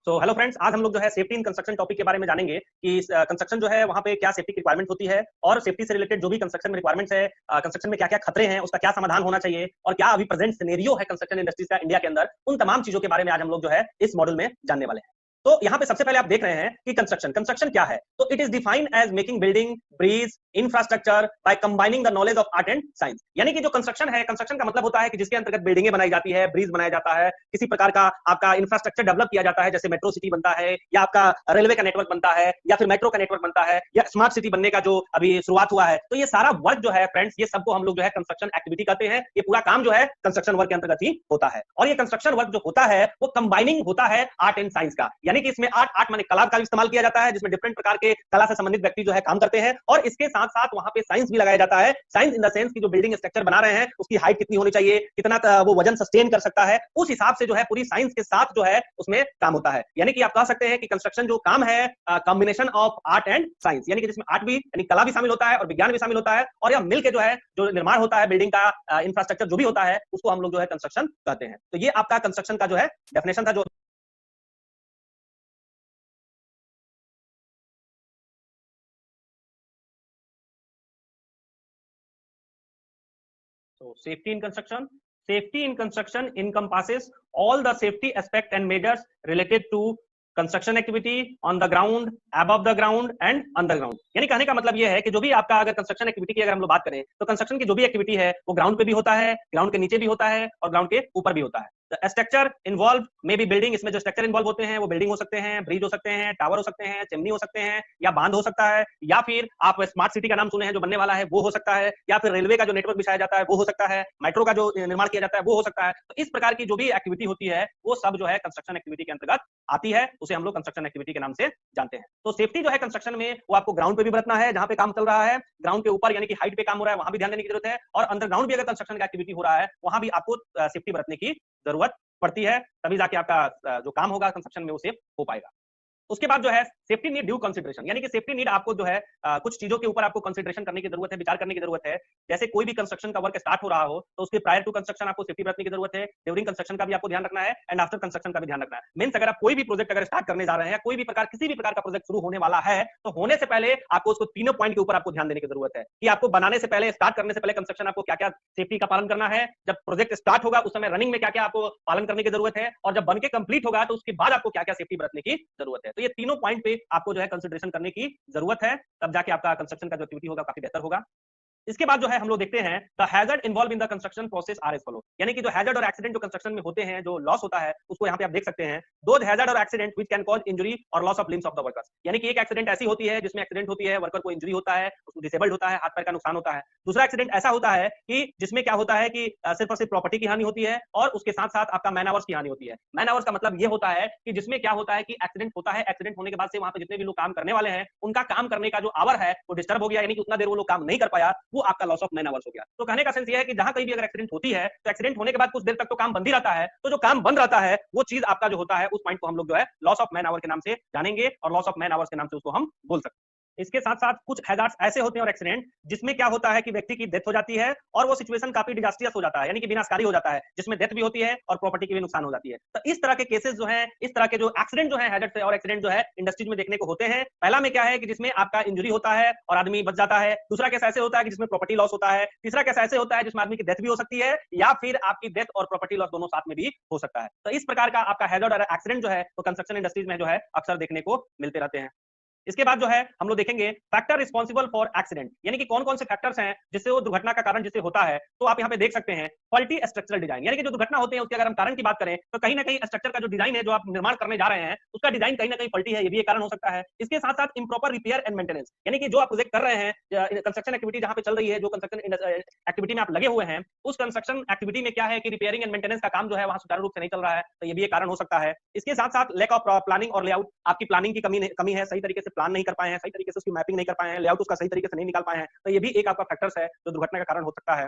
Hello friends, आज हम लोग जो है सेफ्टी इन कंस्ट्रक्शन टॉपिक के बारे में जानेंगे कि कंस्ट्रक्शन जो है वहाँ पे क्या सेफ्टी की रिक्वायरमेंट होती है और सेफ्टी से रिलेटेड जो भी कंस्ट्रक्शन में रिक्वायरमेंट्स है, कंस्ट्रक्शन में क्या क्या खतरे हैं, उसका क्या समाधान होना चाहिए और क्या अभी प्रेजेंट सिनेरियो है कंस्ट्रक्शन इंडस्ट्रीज का इंडिया के अंदर, उन तमाम चीजों के बारे में आज हम लोग जो है इस मॉड्यूल में जानने वाले हैं। तो यहाँ पे सबसे पहले आप देख रहे हैं कि कंस्ट्रक्शन कंस्ट्रक्शन क्या है। तो it is defined as making building, bridge, infrastructure by combining the knowledge of art and science. यानी कि जो कंस्ट्रक्शन है, कंस्ट्रक्शन का मतलब होता है कि जिसके अंतर्गत बिल्डिंगें बनाई जाती है, ब्रिज बनाया जाता है, किसी प्रकार का आपका इंफ्रास्ट्रक्चर डेवलप किया जाता है, जैसे मेट्रो सिटी बनता है या आपका रेलवे का नेटवर्क बनता है या फिर मेट्रो का नेटवर्क बनता है या स्मार्ट सिटी बनने का जो अभी शुरुआत हुआ है। तो ये सारा वर्क जो है फ्रेंड्स, ये सबको हम लोग जो है कंस्ट्रक्शन एक्टिविटी कहते हैं। ये पूरा काम जो है कंस्ट्रक्शन वर्क के अंतर्गत ही होता है और ये कंस्ट्रक्शन वर्क जो होता है वो कंबाइनिंग होता है आर्ट एंड साइंस का। यानी कि इसमें आर्ट आर्ट माने कला का इस्तेमाल किया जाता है, जिसमें डिफरेंट प्रकार के कला से संबंधित व्यक्ति जो है काम करते हैं और इसके साथ साथ वहां पे साइंस भी लगाया जाता है। साइंस इन द सेंस की जो बिल्डिंग स्ट्रक्चर बना रहे हैं उसकी हाइट कितनी होनी चाहिए, कितना वो वजन सस्टेन कर सकता है, उस हिसाब से जो है पूरी साइंस के साथ जो है उसमें काम होता है। यानी कि आप कह सकते हैं कि कंस्ट्रक्शन जो काम है combination of art and science, यानी कि जिसमें आर्ट भी यानी कला भी शामिल होता है और विज्ञान भी शामिल होता है और यह मिलकर जो है जो निर्माण होता है बिल्डिंग का इंफ्रास्ट्रक्चर जो भी होता है उसको हम लोग जो है कंस्ट्रक्शन कहते हैं। तो ये आपका कंस्ट्रक्शन का जो है डेफिनेशन था जो So safety in construction. Safety in construction encompasses all the safety aspect and measures related to construction activity on the ground, above the ground and underground. यानी कहने का मतलब यह है कि जो भी आपका अगर कंस्ट्रक्शन एक्टिविटी की अगर हम लोग बात करें तो कंस्ट्रक्शन की जो भी एक्टिविटी है वो ग्राउंड पे भी होता है, ग्राउंड के नीचे भी होता है और ग्राउंड के ऊपर भी होता है। Structure involve may be building, इसमें जो स्ट्रक्चर इन्वॉल्व होते हैं वो बिल्डिंग हो सकते हैं, ब्रिज हो सकते हैं, टावर हो सकते हैं, चिमनी हो सकते हैं या बांध हो सकता है या फिर आप स्मार्ट सिटी का नाम सुने हैं जो बनने वाला है वो हो सकता है या फिर रेलवे का जो नेटवर्क बिछाया जाता है वो हो सकता है, मेट्रो का जो निर्माण किया जाता है वो हो सकता है। तो इस प्रकार की जो भी एक्टिविटी होती है वो सब जो है कंस्ट्रक्शन एक्टिविटी के अंतर्गत आती है, उसे हम लोग कंस्ट्रक्शन एक्टिविटी के नाम से जानते हैं। तो सेफ्टी जो है कंस्ट्रक्शन में वो आपको ग्राउंड पे भी बरतना है जहां पे काम चल रहा है, ग्राउंड के ऊपर यानी कि हाइट पे काम हो रहा है वहां भी ध्यान देने की जरूरत है और अंडरग्राउंड भी अगर कंस्ट्रक्शन का एक्टिविटी हो रहा है वहां भी आपको सेफ्टी बरतने की जरूरत पड़ती है, तभी जाके आपका जो काम होगा कंस्ट्रक्शन में वो सेफ हो पाएगा। उसके बाद जो है सेफ्टी नीड ड्यू कंसिडरेशन, यानी कि सेफ्टी नीड आपको जो है कुछ चीजों के ऊपर आपको कंसिडरेशन करने की जरूरत है, विचार करने की जरूरत है। जैसे कोई भी कंस्ट्रक्शन का वर्क स्टार्ट हो रहा हो तो उसके प्रायर टू कंस्ट्रक्शन आपको सेफ्टी बरतने की जरूरत है, ड्यूरिंग कंस्ट्रक्शन का भी आपको ध्यान रखना है एंड आफ्टर कंस्ट्रक्शन का भी ध्यान रखना है। मींस अगर आप कोई भी प्रोजेक्ट अगर स्टार्ट करने जा रहे हैं, कोई भी प्रकार किसी भी प्रकार का प्रोजेक्ट शुरू होने वाला है तो होने से पहले आपको उसको तीनों पॉइंट के ऊपर आपको ध्यान देने की जरूरत है कि आपको बनाने से पहले, स्टार्ट करने से पहले कंस्ट्रक्शन आपको क्या क्या सेफ्टी का पालन करना है, जब प्रोजेक्ट स्टार्ट होगा उस समय रनिंग में क्या क्या आपको पालन करने की जरूरत है और जब बनके कंप्लीट होगा तो उसके बाद आपको क्या क्या सेफ्टी बरतने की जरूरत है। तो ये तीनों पॉइंट पे आपको जो है कंसिडरेशन करने की जरूरत है, तब जाके आपका कंस्ट्रक्शन का जो एक्टिविटी होगा काफी बेहतर होगा। इसके बाद जो है हम लोग देखते हैं the hazard involve in the construction process are as follow, यानी कि जो हैजर्ड और एक्सीडेंट जो कंस्ट्रक्शन में होते हैं, जो लॉस होता है उसको यहाँ पे आप देख सकते हैं। दो हैजर्ड और accident which can cause injury और loss of limbs of the workers, यानी कि एक एक्सीडेंट ऐसी होती है जिसमें एक्सीडेंट होती है, वर्कर को इंजरी होता है, उसको डिसेबल्ड होता है, हाथ पैर का नुकसान होता है। दूसरा एक्सीडेंट ऐसा होता है कि जिसमें क्या होता है कि सिर्फ और सिर्फ प्रॉपर्टी की हानि होती है और उसके साथ साथ आपका मैन आवर्स की हानि होती है। मैन आवर्स का मतलब ये होता है कि जिसमें क्या होता है कि एक्सीडेंट होता है, एक्सीडेंट होने के बाद से वहां पे जितने भी लोग काम करने वाले हैं उनका काम करने का जो आवर है वो डिस्टर्ब हो गया, यानी कि उतना देर वो लोग काम नहीं कर पाया, वो आपका लॉस ऑफ मैन आवर्स हो गया। तो कहने का सेंस ये है कि जहां कहीं भी अगर एक्सीडेंट होती है तो एक्सीडेंट होने के बाद कुछ देर तक तो काम बंद ही रहता है, तो जो काम बंद रहता है वो चीज आपका जो होता है उस पॉइंट को हम लोग जो है लॉस ऑफ मैन आवर के नाम से जानेंगे और लॉस ऑफ मैन आवर्स के नाम से उसको हम बोल सकते हैं। इसके साथ साथ कुछ हैजार्ड्स ऐसे होते हैं और एक्सीडेंट जिसमें क्या होता है कि व्यक्ति की डेथ हो जाती है और वो सिचुएशन काफी डिजास्टरियस हो जाता है, यानी कि विनाशकारी हो जाता है, जिसमें डेथ भी होती है और प्रॉपर्टी की भी नुकसान हो जाती है। तो इस तरह के केसेस जो है, इस तरह के जो एक्सीडेंट जो है हैजार्ड से और एक्सीडेंट जो है इंडस्ट्रीज में देखने को होते हैं। पहला में क्या है कि जिसमें आपका इंजरी होता है और आदमी बच जाता है, दूसरा केस ऐसे होता है कि जिसमें प्रॉपर्टी लॉस होता है, तीसरा केस ऐसे होता है जिसमें आदमी की डेथ भी हो सकती है या फिर आपकी डेथ और प्रॉपर्टी लॉस दोनों साथ में भी हो सकता है। तो इस प्रकार का आपका हैजार्ड और एक्सीडेंट जो है तो कंस्ट्रक्शन इंडस्ट्रीज में जो है अक्सर देखने को मिलते रहते हैं। इसके बाद जो है हम लोग देखेंगे फैक्टर रिस्पांसिबल फॉर एक्सीडेंट, यानी कि कौन कौन से फैक्टर्स हैं जिससे वो दुर्घटना का कारण जिससे होता है। तो आप यहाँ पे देख सकते हैं फॉल्टी स्ट्रक्चरल डिजाइन, यानी कि जो दुर्घटना होते हैं उसके अगर हम कारण की बात करें तो कहीं ना कहीं स्ट्रक्चर का जो डिजाइन है जो आप निर्माण करने जा रहे हैं उसका डिजाइन कहीं ना कहीं फॉल्टी है, ये भी एक कारण हो सकता है। इसके साथ साथ इंप्रॉपर रिपेयर एंड मेंटेनेंस, यानी कि जो आप प्रोजेक्ट कर रहे हैं, कंस्ट्रक्शन एक्टिविटी जहां पे चल रही है, जो कंस्ट्रक्शन एक्टिविटी में आप लगे हुए हैं उस कंस्ट्रक्शन एक्टिविटी में क्या है कि रिपेयरिंग एंड मेंटेनेंस का काम जो है वहां सुचारू रूप से नहीं चल रहा है, तो ये भी एक कारण हो सकता है। इसके साथ साथ लैक ऑफ प्लानिंग और लेआउट, आपकी प्लानिंग की कमी है, सही तरीके से प्लान नहीं कर पाए हैं, सही तरीके से उसकी मैपिंग नहीं कर पाए हैं, लेआउट उसका सही तरीके से नहीं निकाल पाए हैं, तो ये भी एक आपका फैक्टर्स है जो दुर्घटना का कारण हो सकता है।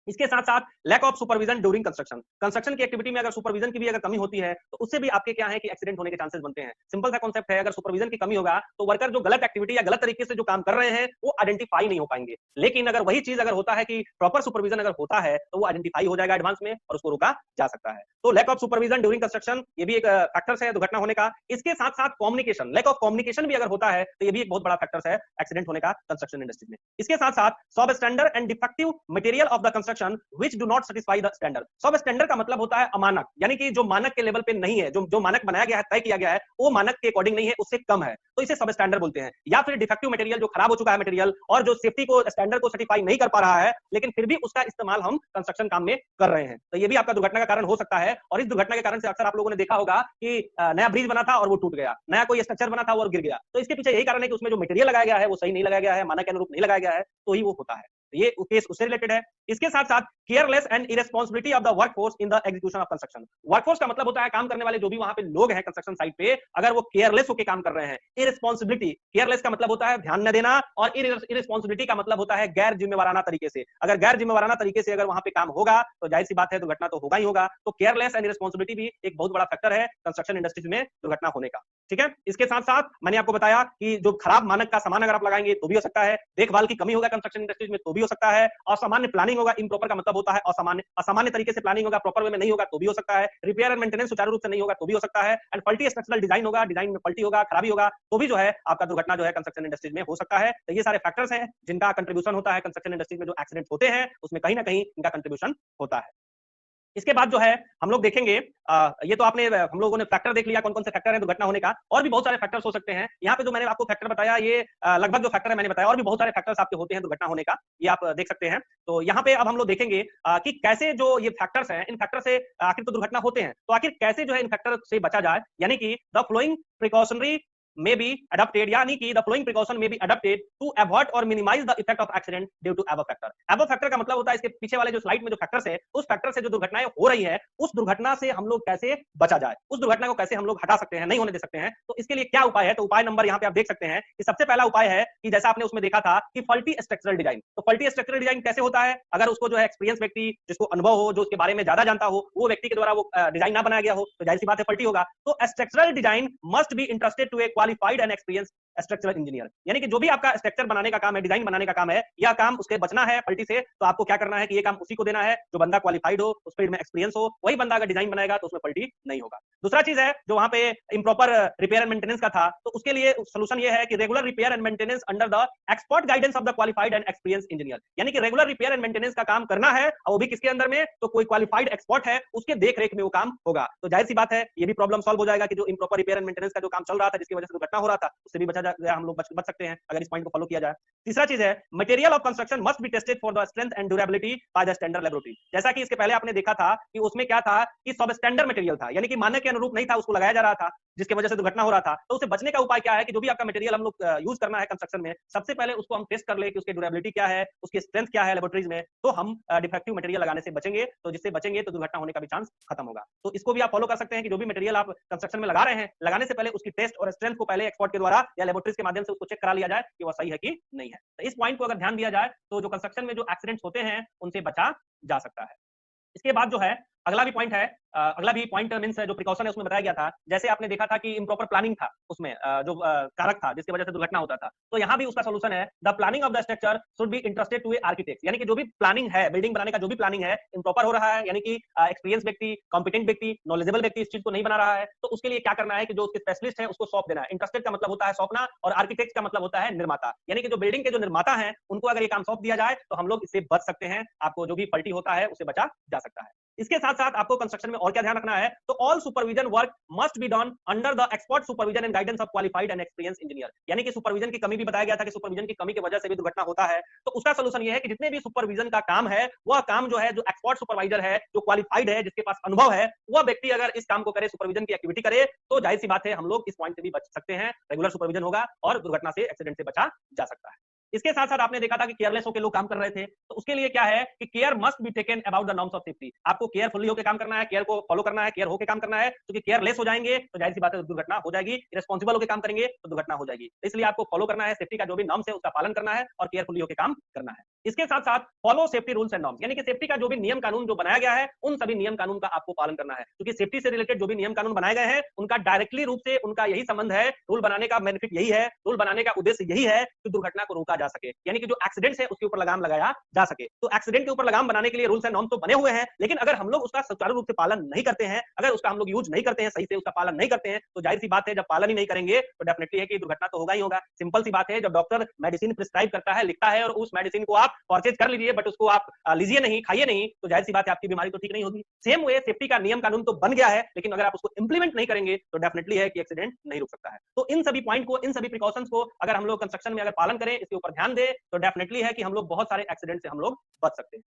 इसके साथ साथ lack of supervision during construction की एक्टिविटी में अगर सुपरविजन की भी अगर कमी होती है तो उससे भी आपके क्या है कि एक्सीडेंट होने के चांसेस बनते हैं। सिंपल सा कॉन्सेप्ट है, अगर सुपरविजन की कमी होगा तो वर्कर जो गलत एक्टिविटी या गलत तरीके से जो काम कर रहे हैं वो आइडेंटिफाई नहीं हो पाएंगे। लेकिन अगर वही चीज अगर होता है कि प्रॉपर सुपरविजन अगर होता है तो वो आइडेंटिफाई हो जाएगा एडवांस में और उसको रोका जा सकता है। तो lack of supervision during construction ये भी एक फैक्टर्स है दुर्घटना होने का। इसके साथ साथ कम्युनिकेशन, लैक ऑफ कम्युनिकेशन भी अगर होता है तो ये भी एक बहुत बड़ा फैक्टर्स है एक्सीडेंट होने का कंस्ट्रक्शन इंडस्ट्री में। इसके साथ साथ सब standard and defective material of the construction which do not satisfy the standard. सब स्टैंडर्ड का मतलब होता है अमानक, यानी कि जो मानक के लेवल पे नहीं है, जो मानक बनाया गया है, तय किया गया है, वो मानक के अकॉर्डिंग नहीं है, उससे कम है, तो इसे सब स्टैंडर्ड बोलते हैं। या फिर डिफेक्टिव मटेरियल, जो खराब हो चुका है मटेरियल और जो सेफ्टी को स्टैंडर्ड को सर्टिफाई नहीं कर पा रहा है लेकिन फिर भी उसका इस्तेमाल हम कंस्ट्रक्शन काम में कर रहे हैं, तो ये भी आपका दुर्घटना का कारण हो सकता है। और इस दुर्घटना के कारण से अक्सर आप लोगों ने देखा होगा कि नया ब्रिज बना था और वो टूट गया, नया कोई स्ट्रक्चर बना था और गिर गया, तो इसके पीछे यही कारण है कि उसमें जो मटेरियल लगाया गया है वो सही नहीं लगाया गया है, मानक के अनुरूप नहीं लगाया गया है, तो ही वो होता है। ये केस उससे रिलेटेड है। इसके साथ साथ careless and irresponsibility of the workforce in the execution of construction. Workforce का मतलब होता है काम करने वाले जो भी वहां पे लोग हैं कंस्ट्रक्शन साइट पे, अगर वो केयरलेस होकर काम कर रहे हैं। इरेस्पॉन्सिबिलिटी, केयरलेस का मतलब होता है ध्यान न देना और इरेस्पॉन्सिबिलिटी का मतलब होता है गैर जिम्मेवाराना तरीके से। अगर गैर जिम्मेवाराना तरीके से अगर वहां पे काम होगा तो जाहिर सी बात है दुर्घटना तो होगा ही होगा। तो केयरलेस एंड इरेस्पॉन्सिबिलिटी भी एक बहुत बड़ा फैक्टर है कंस्ट्रक्शन इंडस्ट्रीज में दुर्घटना होने का। ठीक है, इसके साथ साथ मैंने आपको बताया कि जो खराब मानक का सामान अगर आप लगाएंगे तो भी हो सकता है, देखभाल की कमी होगा कंस्ट्रक्शन इंडस्ट्रीज में तो भी हो सकता है, असामान्य प्लानिंग होगा, इम्प्रॉपर का मतलब होता है असामान्य तरीके से प्लानिंग होगा, प्रॉपर वे में नहीं होगा तो भी हो सकता है, रिपेयर एंड मेंटेनेंस सुचारू रूप से नहीं होगा तो भी हो सकता है, एंड फल्टी स्ट्रक्चरल डिजाइन होगा, डिजाइन में फल्टी होगा, खराबी होगा, तो भी जो है आपका दुर्घटना जो है कंस्ट्रक्शन इंडस्ट्रीज में हो सकता है। तो ये सारे फैक्टर्स हैं जिनका कंट्रीब्यूशन होता है कंस्ट्रक्शन इंडस्ट्रीज में, जो एक्सीडेंट होते हैं उसमें कहीं ना कहीं इनका कंट्रीब्यूशन होता है। इसके बाद जो है हम लोग देखेंगे, ये तो आपने हम लोगों ने फैक्टर देख लिया कौन कौन से फैक्टर हैं दुर्घटना होने का, और भी बहुत सारे फैक्टर्स हो सकते हैं। यहाँ पे जो मैंने आपको फैक्टर बताया ये लगभग जो फैक्टर है मैंने बताया, और भी बहुत सारे फैक्टर्स आपके होते हैं दुर्घटना होने का, ये आप देख सकते हैं। तो यहाँ पे अब हम लोग देखेंगे कि कैसे जो ये फैक्टर्स हैं, इन फैक्टर से आखिर तो दुर्घटना होते हैं, तो आखिर कैसे जो है इन फैक्टर से बचा जाए, यानी कि the flowing precautionary may be adopted, यानी कि the following precaution may be adopted to avoid or minimize the effect of accident due to above factor। above factor का मतलब होता है इसके पीछे वाले जो स्लाइड में जो फैक्टर्स है, उस फैक्टर से जो दुर्घटनाएं हो रही है, उस दुर्घटना से हम लोग कैसे बचा जाए, उस दुर्घटना को कैसे हम लोग हटा सकते हैं, नहीं होने दे सकते हैं। तो इसके लिए क्या उपाय है, तो उपाय नंबर यहाँ पे आप देख सकते हैं कि सबसे पहला उपाय है कि जैसा आपने उसमें देखा था कि फल्टी स्ट्रक्चरल डिजाइन। तो फल्टी स्ट्रक्चरल डिजाइन कैसे होता है, अगर उसको जो है एक्सपीरियंस व्यक्ति, जिसको अनुभव हो, जो उसके बारे में ज्यादा जानता हो, वो व्यक्ति के द्वारा वो डिजाइन ना बनाया गया हो, तो जाहिर सी बात है फल्टी होगा। तो structural design must be interested to a qualified and experience structural engineer, यानी कि जो भी आपका स्ट्रक्चर बनाने का काम है, डिजाइन बनाने का काम है, यह काम उसके बचना है फल्टी से, तो आपको क्या करना है कि ये काम उसी को देना है जो बंदा क्वालिफाइड हो, उस फील्ड में एक्सपीरियंस हो, वही बंदा अगर डिजाइन बनाएगा तो उसमें फल्टी नहीं होगा। दूसरा चीज है जो वहां पे इंप्रॉपर रिपेयर एंड मेंटेनेंस का था, तो उसके लिए सोल्यूशन ये है कि regular repair and maintenance under the expert guidance of the qualified and experience engineer, यानी कि रेगुलर रिपेयर एंड मेंटेनेंस का काम करना है और वो भी किसके अंदर में, तो कोई क्वालिफाइड एक्सपर्ट है उसके देख रेख में वो काम होगा। तो जाहिर सी बात है ये भी प्रॉब्लम सॉल्व हो जाएगा कि जो इंप्रॉपर रिपेयर एंड मेंटेनेंस का जो काम चल रहा था, जिसकी वजह से दुर्घटना हो रहा था, उससे भी बचा जाएगा, हम लोग बच सकते हैं अगर इस पॉइंट को फॉलो किया जाए। तीसरा चीज है material of construction must be tested for the strength and durability by the standard laboratory. जैसा कि इसके पहले आपने देखा था कि उसमें क्या था कि सब स्टैंडर्ड मटेरियल था, यानी कि मानक के अनुरूप नहीं था, उसको लगाया जा रहा था, जिसकी वजह से दुर्घटना हो रहा था। तो उसे बचने का उपाय क्या है कि जो भी आपका मटेरियल हम लोग यूज करना है कंस्ट्रक्शन में, सबसे पहले उसको हम टेस्ट कर ले कि उसकी ड्यूरेबिलिटी क्या है, उसकी स्ट्रेंथ क्या है लैबोरेटरीज में, तो हम डिफेक्टिव मटेरियल लगाने से बचेंगे। तो जिससे बचेंगे तो दुर्घटना होने का भी चांस खत्म होगा। तो इसको भी आप फॉलो कर सकते हैं कि जो भी मटेरियल आप कंस्ट्रक्शन में लगा रहे हैं, लगाने से पहले उसकी टेस्ट और स्ट्रेंथ को पहले एक्सपर्ट के द्वारा या लैबोरेटरीज के माध्यम से उसको चेक करा लिया जाए कि वो सही है कि नहीं है। तो इस पॉइंट को अगर ध्यान दिया जाए तो जो कंस्ट्रक्शन में जो एक्सीडेंट्स होते हैं उनसे बचा जा सकता है। इसके बाद जो है अगला भी पॉइंट है, अगला भी पॉइंट मींस जो प्रिकॉशन है उसमें बताया गया था, जैसे आपने देखा था कि इम्प्रॉपर प्लानिंग था उसमें, जो कारक था जिसकी वजह से दुर्घटना होता था, तो यहाँ भी उसका सॉल्यूशन है the planning of the structure should be interested to a architect, यानी कि जो भी प्लानिंग है, बिल्डिंग बनाने का जो भी प्लानिंग है इम्प्रॉपर हो रहा है, यानी कि एक्सपीरियंस व्यक्ति, कॉम्पिटेंट व्यक्ति, नॉलेजेबल व्यक्ति इस चीज को नहीं बना रहा है, तो उसके लिए क्या करना है कि जो उसके स्पेशलिस्ट है उसको सौंप देना है। इंटरेस्टेड का मतलब होता है सौंपना और आर्किटेक्ट का मतलब होता है निर्माता, यानी कि जो बिल्डिंग के जो निर्माता है उनको अगर ये काम सौंप दिया जाए तो हम लोग इससे बच सकते हैं, आपको जो भी फल्टी होता है उसे बचा जा सकता है। इसके साथ साथ आपको कंस्ट्रक्शन में और क्या ध्यान रखना है, तो all supervision work must be done under the expert supervision and guidance of qualified and experience engineer, यानी कि सुपरविजन की कमी भी बताया गया था कि सुपरविजन की कमी की वजह से भी दुर्घटना होता है। तो उसका सलूशन यह है कि जितने भी सुपरविजन का काम है वह काम जो है, जो एक्सपर्ट सुपरवाइजर है, जो क्वालिफाइड है, जिसके पास अनुभव है, वह व्यक्ति अगर इस काम को करे, सुपरविजन की एक्टिविटी करे, तो जाहिर सी बात है हम लोग इस पॉइंट से भी बच सकते हैं, रेगुलर सुपरविजन होगा और दुर्घटना से, एक्सीडेंट से बचा जा सकता है। इसके साथ साथ आपने देखा था कि केयरलेस होकर लोग काम कर रहे थे, तो उसके लिए क्या है कि care must be taken about the norms of safety, आपको केयरफुली होकर काम करना है, केयर को फॉलो करना है, केयर होकर काम करना है, क्योंकि केयरलेस हो जाएंगे तो जाहिर सी बात है दुर्घटना हो जाएगी, रिस्पॉन्सिबल होकर काम करेंगे तो दुर्घटना हो जाएगी। इसलिए आपको फॉलो करना है, सेफ्टी का जो भी नॉर्म्स है उसका पालन करना है और केयरफुली होकर काम करना है। इसके साथ साथ follow safety rules and norms, यानी कि सेफ्टी का जो भी नियम कानून जो बनाया गया है उन सभी नियम कानून का आपको पालन करना है, क्योंकि सेफ्टी से रिलेटेड जो भी नियम कानून बनाए गए हैं उनका डायरेक्टली रूप से उनका यही संबंध है, रूल बनाने का बेनिफिट यही है, रूल बनाने का उद्देश्य यही है कि दुर्घटना को रोका जा सके, यानी कि जो एक्सीडेंट्स है उसके ऊपर लगाम लगाया जा सके। तो एक्सीडेंट के ऊपर लगाम बनाने के लिए रूल्स एंड नॉर्म्स तो बने हुए हैं, लेकिन अगर हम लोग उसका सुचारू रूप से पालन नहीं करते हैं, अगर उसका हम लोग यूज नहीं करते हैं, सही से उसका पालन नहीं करते हैं, तो जाहिर सी बात है जब पालन ही नहीं करेंगे तो डेफिनेटली है कि दुर्घटना तो होगा ही होगा। सिंपल सी बात है, जब डॉक्टर मेडिसिन प्रिस्क्राइब करता है, लिखता है और उस मेडिसिन को आप परचेज कर लीजिए बट उसको आप लीजिए नहीं, खाइए नहीं, तो जाहिर सी बात है आपकी बीमारी तो ठीक नहीं होगी। सेम वे सेफ्टी का नियम कानून तो बन गया है, लेकिन अगर आप उसको इंप्लीमेंट नहीं करेंगे तो डेफिनेटली है कि एक्सीडेंट नहीं रुक सकता है। तो इन सभी पॉइंट को, इन सभी प्रिकॉशंस को अगर हम लोग कंस्ट्रक्शन में अगर पालन करें, इसके ऊपर ध्यान दें, तो डेफिनेटली है कि हम लोग बहुत सारे एक्सीडेंट से हम लोग बच सकते हैं।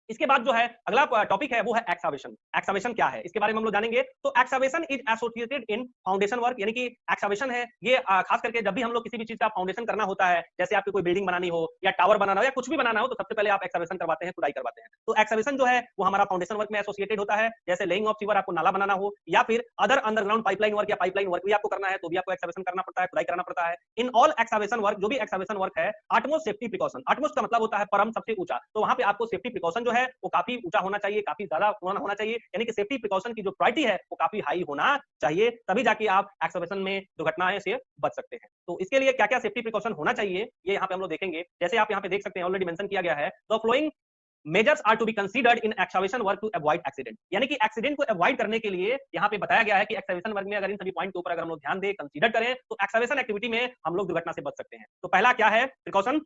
इसके बाद जो है अगला टॉपिक है वो है एक्सकवेशन। एक्सकवेशन क्या है इसके बारे में हम लोग जानेंगे। तो excavation is associated in foundation work, यानी कि एक्सकवेशन है ये खास करके जब भी हम लोग किसी भी चीज का फाउंडेशन करना होता है, जैसे आपको कोई बिल्डिंग बनानी हो या टावर बनाना हो या कुछ भी बनाना हो, तो सबसे पहले आप एक्सकवेशन करवाते हैं, खुदाई करवाते हैं। तो एक्सकवेशन जो है वो हमारा फाउंडेशन वर्क में एसोसिएटेड होता है। जैसे लेइंग ऑफ सीवर, आपको नाला बनाना हो, या फिर अदर अंडरग्राउंड पाइपलाइन वर्क या पाइपलाइन वर्क भी आपको करना है तो भी आपको एक्सकवेशन करना पड़ता है, खुदाई करना पड़ता है। इन ऑल एक्सकवेशन वर्क, जो भी एक्सकवेशन वर्क है, आटमोस्ट सेफ्टी प्रिकॉशन, आटमोस्ट का मतलब होता है परम, सबसे ऊंचा, तो वहां पे आपको सेफ्टी प्रिकॉशन जो है वो काफी ऊंचा होना चाहिए, काफी ज्यादा होना चाहिए, यानी कि सेफ्टी प्रिकॉशन की जो प्रायोरिटी है वो काफी हाई होना चाहिए, तभी जाके आप एक्सकवेशन में दुर्घटनाएं से बच सकते हैं। तो इसके लिए क्या क्या सेफ्टी प्रिकॉशन होना चाहिए ये यहाँ पे हम लोग देखेंगे। जैसे आप यहाँ पे देख सकते हैं, ऑलरेडी मेंशन किया गया है, the flowing measures are to be considered in excavation work to avoid accident, यानी कि एक्सीडेंट को अवॉइड करने के लिए यहाँ पे बताया गया है कि एक्सकवेशन वर्क में अगर इन सभी पॉइंट के ऊपर अगर हम लोग ध्यान दें, कंसीडर करें, तो एक्सकवेशन एक्टिविटी में हम लोग दुर्घटना से बच सकते हैं। तो पहला क्या है प्रिकॉशन?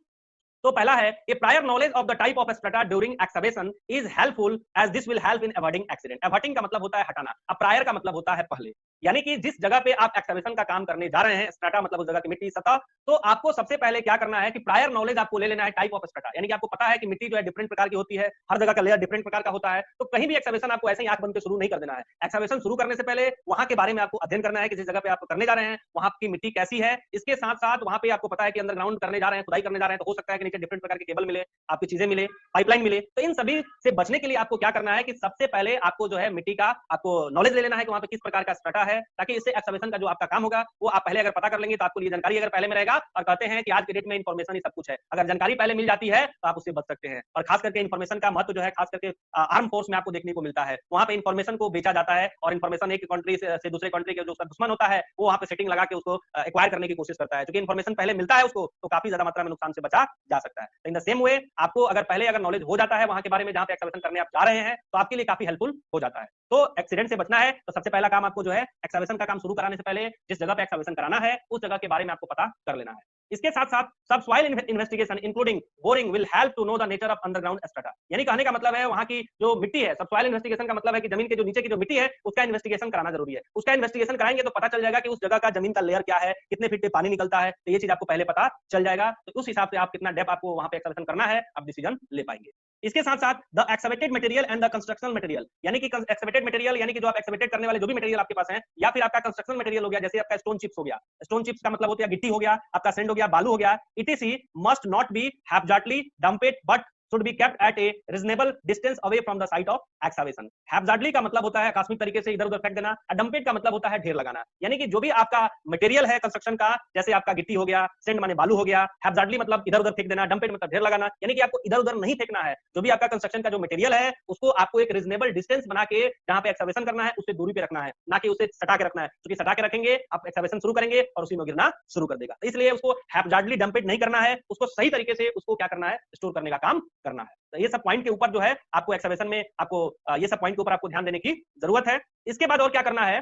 तो पहला है, a prior knowledge of the type of strata during excavation is helpful as this will help in avoiding accident. Avoiding का मतलब होता है हटाना, अब प्रायर का मतलब होता है पहले, यानी कि जिस जगह पे आप एक्सकवेशन का काम करने जा रहे हैं, स्ट्रैटा मतलब उस जगह की मिट्टी, सतह, तो आपको सबसे पहले क्या करना है कि प्रायर नॉलेज आपको ले लेना है टाइप ऑफ स्ट्रैटा, यानी कि आपको पता है कि मिट्टी जो है डिफरेंट प्रकार की होती है, हर जगह का लेयर डिफरेंट प्रकार का होता है। तो कहीं भी एक्सकवेशन आपको ऐसे ही आंख बंद के शुरू नहीं कर देना है। एक्सकवेशन शुरू करने से पहले वहां के बारे में आपको अध्ययन करना है कि जिस जगह पे आप करने जा रहे हैं वहां की मिट्टी कैसी है। इसके साथ साथ वहां पे आपको पता है कि अंडरग्राउंड करने जा रहे हैं, खुदाई करने जा रहे हैं, तो हो सकता है कि नीचे डिफरेंट प्रकार के केबल मिले, आपकी चीजें मिले, पाइपलाइन मिले। तो इन सभी से बचने के लिए आपको क्या करना है कि सबसे पहले आपको जो है मिट्टी का आपको नॉलेज ले लेना है कि वहां पे किस प्रकार का स्ट्रैटा है, ताकि इससे एक्सकवेशन का जो आपका काम होगा वो आप पहले अगर पता कर लेंगे तो आपको ये जानकारी अगर पहले में रहेगा। और कहते हैं कि आज के डेट में इंफॉर्मेशन ही सब कुछ है, अगर जानकारी पहले मिल जाती है तो आप उससे बच सकते हैं। और खास करके इंफॉर्मेशन का महत्व जो है खास करके आर्म फोर्स में आपको देखने को मिलता है, वहां पे इंफॉर्मेशन को बेचा जाता है और इंफॉर्मेशन एक कंट्री से दूसरे कंट्री के जो उसका दुश्मन होता है वो वहां पे सेटिंग लगा के उसको एक्वायर करने की कोशिश करता है। क्योंकि इंफॉर्मेशन पहले मिलता है उसको तो काफी ज्यादा मात्रा में नुकसान से बचा जा सकता है। इन द सेम वे आपको अगर पहले अगर नॉलेज हो जाता है वहां के बारे में जहां पे एक्सकवेशन करने आप जा रहे हैं तो आपके लिए काफी हेल्पफुल हो जाता है। तो एक्सीडेंट से बचना है तो सबसे पहला काम आपको जो है एक्सकवेशन का काम शुरू कराने से पहले जिस जगह पे एक्सकवेशन कराना है उस जगह के बारे में आपको पता कर लेना है। इसके साथ साथ subsoil investigation including boring will help to know the nature of underground strata, यानी कहने का मतलब है वहां की जो मिट्टी है, सब सॉइल इन्वेस्टिगेशन का मतलब है कि जमीन के जो नीचे की जो मिट्टी है उसका इन्वेस्टिगेशन कराना जरूरी है। उसका इन्वेस्टिगेशन कराएंगे तो पता चल जाएगा कि उस जगह का जमीन का लेयर क्या है, कितने फीट पे पानी निकलता है, तो ये चीज आपको पहले पता चल जाएगा। तो उस हिसाब से आप कितना डेप्थ आपको वहां पे एक्सकवेशन करना है आप डिसीजन ले पाएंगे। इसके साथ साथ the excavated material and the constructional material, यानी कि एक्सकवेटेड मटेरियल यानी कि जो आप एक्सकवेटेड करने वाले जो भी मटेरियल आपके पास है, या फिर आपका कंस्ट्रक्शनल मटेरियल हो गया, जैसे आपका स्टोन चिप्स हो गया, स्टोन चिप्स का मतलब होता है गिट्टी हो गया, आपका सैंड हो गया, बालू हो गया, etc must not be haphazardly dumped but should be kept at a reasonable distance away from the site of excavation। हैप्जार्डली का मतलब होता है आकस्मिक तरीके से इधर उधर फेंक देना, डंपेड का मतलब होता है ढेर लगाना, यानी कि जो भी आपका मटेरियल है कंस्ट्रक्शन का, जैसे आपका गिट्टी हो गया, सैंड माने बालू हो गया, हैप्जार्डली मतलब इधर उधर फेंक देना, डंपेड मतलब ढेर लगाना, यानी कि आपको इधर उधर नहीं फेंकना है। जो भी आपका कंस्ट्रक्शन का जो मटेरियल है उसको आपको एक रीजनेबल डिस्टेंस बना के जहां पे एक्सकवेशन करना है उससे दूरी पे रखना है, ना कि उसे सटा के रखना है, क्योंकि सटा के रखेंगे आप एक्सकवेशन शुरू करेंगे और उसी में गिरना शुरू कर देगा। तो इसलिए उसको हैप्जार्डली डंपेड नहीं करना है, उसको सही तरीके से उसको क्या करना है, स्टोर करने का काम करना है। तो ये सब पॉइंट के ऊपर जो है आपको एक्सकवेशन में आपको ये सब पॉइंट के ऊपर आपको ध्यान देने की जरूरत है। इसके बाद और क्या करना है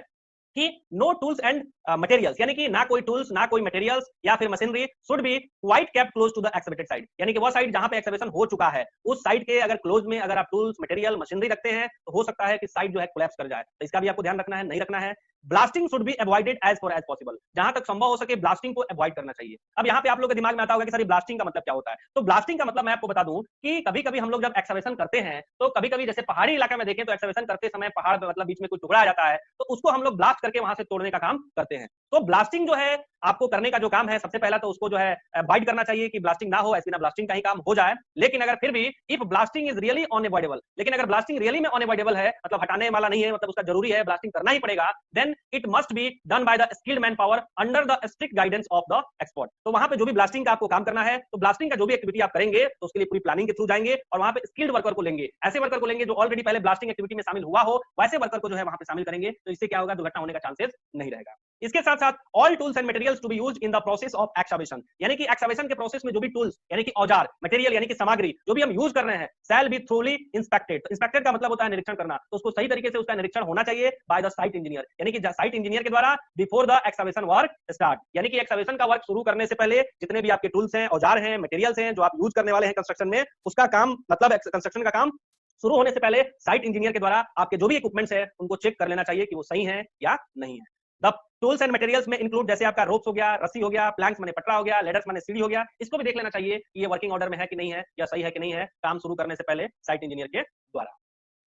कि नो टूल्स एंड मटेरियल्स, यानी कि ना कोई टूल्स ना कोई मटेरियल्स या फिर machinery should be quite kept close to the excavated side, यानी कि वो साइड जहां पे एक्सकवेशन हो चुका है उस साइड के अगर क्लोज में अगर आप टूल्स मटेरियल मशीनरी रखते हैं तो हो सकता है कि साइड जो है कोलैप्स कर जाए, तो इसका भी आपको ध्यान रखना है, नहीं रखना है। Blasting should be avoided as far as possible, जहां तक संभव हो सके ब्लास्टिंग को अवॉइड करना चाहिए। अब यहाँ पे आप लोग के दिमाग में आता होगा कि सर ब्लास्टिंग का मतलब क्या होता है, तो ब्लास्टिंग का मतलब मैं आपको बता दूं कि कभी कभी हम लोग जब एक्सकवेशन करते हैं तो कभी कभी जैसे पहाड़ी इलाका में देखें तो एक्सकवेशन करते समय पहाड़ मतलब बीच में कोई टुकड़ा आ जाता है तो उसको हम लोग ब्लास्ट करके वहां से तोड़ने का काम करते हैं। तो ब्लास्टिंग जो है आपको करने का जो काम है, सबसे पहला तो उसको जो है अवॉइड करना चाहिए कि ब्लास्टिंग ना हो, ऐसी ना ब्लास्टिंग का ही काम हो जाए। लेकिन अगर फिर भी if blasting is really unavoidable, लेकिन अगर ब्लास्टिंग रियली में अनअवॉइडेबल है, मतलब हटाने वाला नहीं है, मतलब उसका जरूरी है, ब्लास्टिंग करना ही पड़ेगा, then it must be done by the skilled man power under the strict guidance of the expert. तो वहां पे जो भी ब्लास्टिंग का आपको काम करना है, तो ब्लास्टिंग का जो भी एक्टिविटी आप करेंगे, तो उसके लिए पूरी प्लानिंग के थ्रू जाएंगे और वहां पे स्किल्ड वर्कर को लेंगे, ऐसे वर्कर को लेंगे जो ऑलरेडी पहले ब्लास्टिंग एक्टिविटी में शामिल हुआ हो, वैसे वर्कर को जो है वहां पे शामिल करेंगे। तो इससे क्या होगा, दुर्घटना होने का चांसेस नहीं रहेगा। इसके साथ साथ all tools and materials to be used in the process of excavation, यानी कि एक्सकवेशन के प्रोसेस में जो भी टूल्स यानी कि औजार, मटेरियल यानी कि सामग्री जो भी हम यूज कर रहे हैं, shall be thoroughly inspected. Inspected का मतलब होता है निरीक्षण करना, तो उसको सही तरीके से उसका निरीक्षण होना चाहिए बाय द साइट इंजीनियर, यानी कि साइट इंजीनियर के द्वारा before the excavation work start. यानी कि एक्सकवेशन का वर्क शुरू करने से पहले जितने भी आपके टूल्स हैं, औजार हैं, मटेरियल्स हैं जो आप यूज करने वाले हैं कंस्ट्रक्शन में, उसका काम मतलब कंस्ट्रक्शन का काम शुरू होने से पहले साइट इंजीनियर के द्वारा आपके जो भी इक्विपमेंट्स है उनको चेक कर लेना चाहिए कि वो सही है या नहीं है। द टूल्स एंड मटेरियल्स में इंक्लूड जैसे आपका रोप्स हो गया, रस्सी हो गया, प्लैंक्स माने पटरा हो गया, लेडर्स माने सीढ़ी हो गया, इसको भी देख लेना चाहिए कि ये वर्किंग ऑर्डर में है कि नहीं है, या सही है कि नहीं है, काम शुरू करने से पहले साइट इंजीनियर के द्वारा।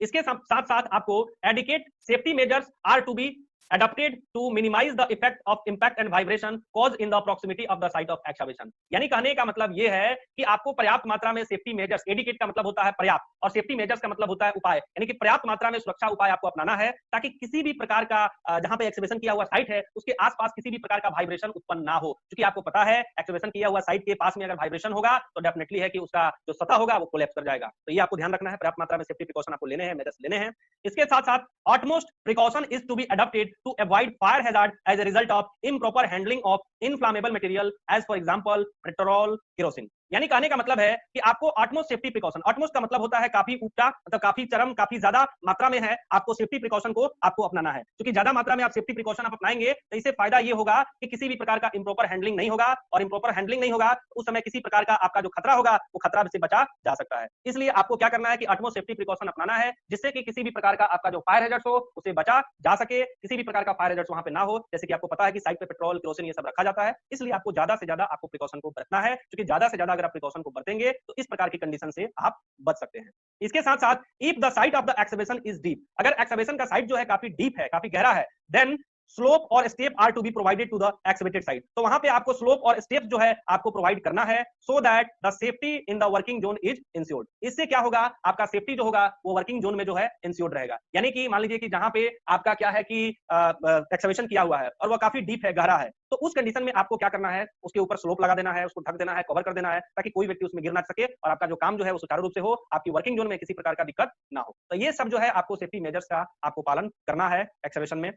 इसके साथ साथ आपको adequate safety measures are to be adapted to minimize the effect of impact and vibration caused in the proximity of the site of excavation। यानी कहने का मतलब यह है कि आपको पर्याप्त मात्रा में सेफ्टी मेजर्स, एडिकेट का मतलब होता है पर्याप्त और सेफ्टी मेजर्स का मतलब होता है उपाय, यानी कि पर्याप्त मात्रा में सुरक्षा उपाय आपको अपनाना है ताकि किसी भी प्रकार का जहां पे एक्सकवेशन किया हुआ साइट है उसके आसपास किसी भी प्रकार का वाइब्रेशन उत्पन्न ना हो, क्योंकि आपको पता है एक्सकवेशन किया हुआ साइट के पास में अगर वाइब्रेशन होगा तो डेफिनेटली है कि उसका जो सतह होगा वो कोलैप्स कर जाएगा। तो ये आपको ध्यान रखना है, पर्याप्त मात्रा में सेफ्टी प्रिकॉशन आपको लेने हैं, मेजर्स लेने हैं। इसके साथ साथ utmost precaution is to be adopted to avoid fire hazard as a result of improper handling of inflammable material as for example petrol, kerosene। यानी कहने का मतलब है कि आपको ऑटमोस्ट सेफ्टी प्रिकॉशन, ऑटमोस्ट का मतलब होता है काफी ऊंचा, मतलब काफी चरम, काफी ज्यादा मात्रा में है, आपको सेफ्टी प्रिकॉशन को आपको अपनाना है। क्योंकि ज्यादा मात्रा में आप सेफ्टी प्रिकॉशन आप अपनाएंगे तो इससे फायदा ये होगा कि किसी भी प्रकार का इंप्रॉपर हैंडलिंग नहीं होगा, और इंप्रॉपर हैंडलिंग नहीं होगा तो उस समय किसी प्रकार का आपका जो खतरा होगा वो खतरा से बचा जा सकता है। इसलिए आपको क्या करना है कि ऑटमोस्ट सेफ्टी प्रिकॉशन अपनाना है जिससे कि किसी भी प्रकार का आपका जो फायर हैजर्ड्स हो उसे बचा जा सके, किसी भी प्रकार का फायर हैजर्ड्स वहां पे ना हो। जैसे कि आपको पता है कि साइट पे पेट्रोल, केरोसिन ये सब रखा जाता है, इसलिए आपको ज्यादा से ज्यादा आपको प्रिकॉशन को बरतना है, क्योंकि ज्यादा से ज्यादा अगर आप प्रिकॉशन को बरतेंगे तो इस प्रकार की कंडीशन से आप बच सकते हैं। इसके साथ साथ if the site of the excavation is deep, अगर एक्सकवेशन का साइट जो है काफी डीप है, काफी गहरा है, देन स्लोप और step are to be provided to the excavated site. तो वहां पे आपको स्लोप और स्टेप जो है आपको प्रोवाइड करना है so that the safety in the working zone is insured. इससे क्या होगा, आपका सेफ्टी जो होगा वो वर्किंग जोन में जो है इंश्योर्ड रहेगा। यानी कि मान लीजिए कि जहां पे आपका क्या है कि एक्सकवेशन किया हुआ है और वो काफी डीप है, गहरा है, तो उस कंडीशन में आपको क्या करना है, उसके ऊपर स्लोप लगा देना है, उसको ढक देना है, कवर कर देना है, ताकि कोई व्यक्ति उसमें गिर ना सके और आपका जो काम जो है वो सुचारू रूप से हो, आपकी वर्किंग जोन में किसी प्रकार का दिक्कत ना हो। तो ये सब जो है आपको सेफ्टी मेजर्स का आपको पालन करना है एक्सकवेशन में।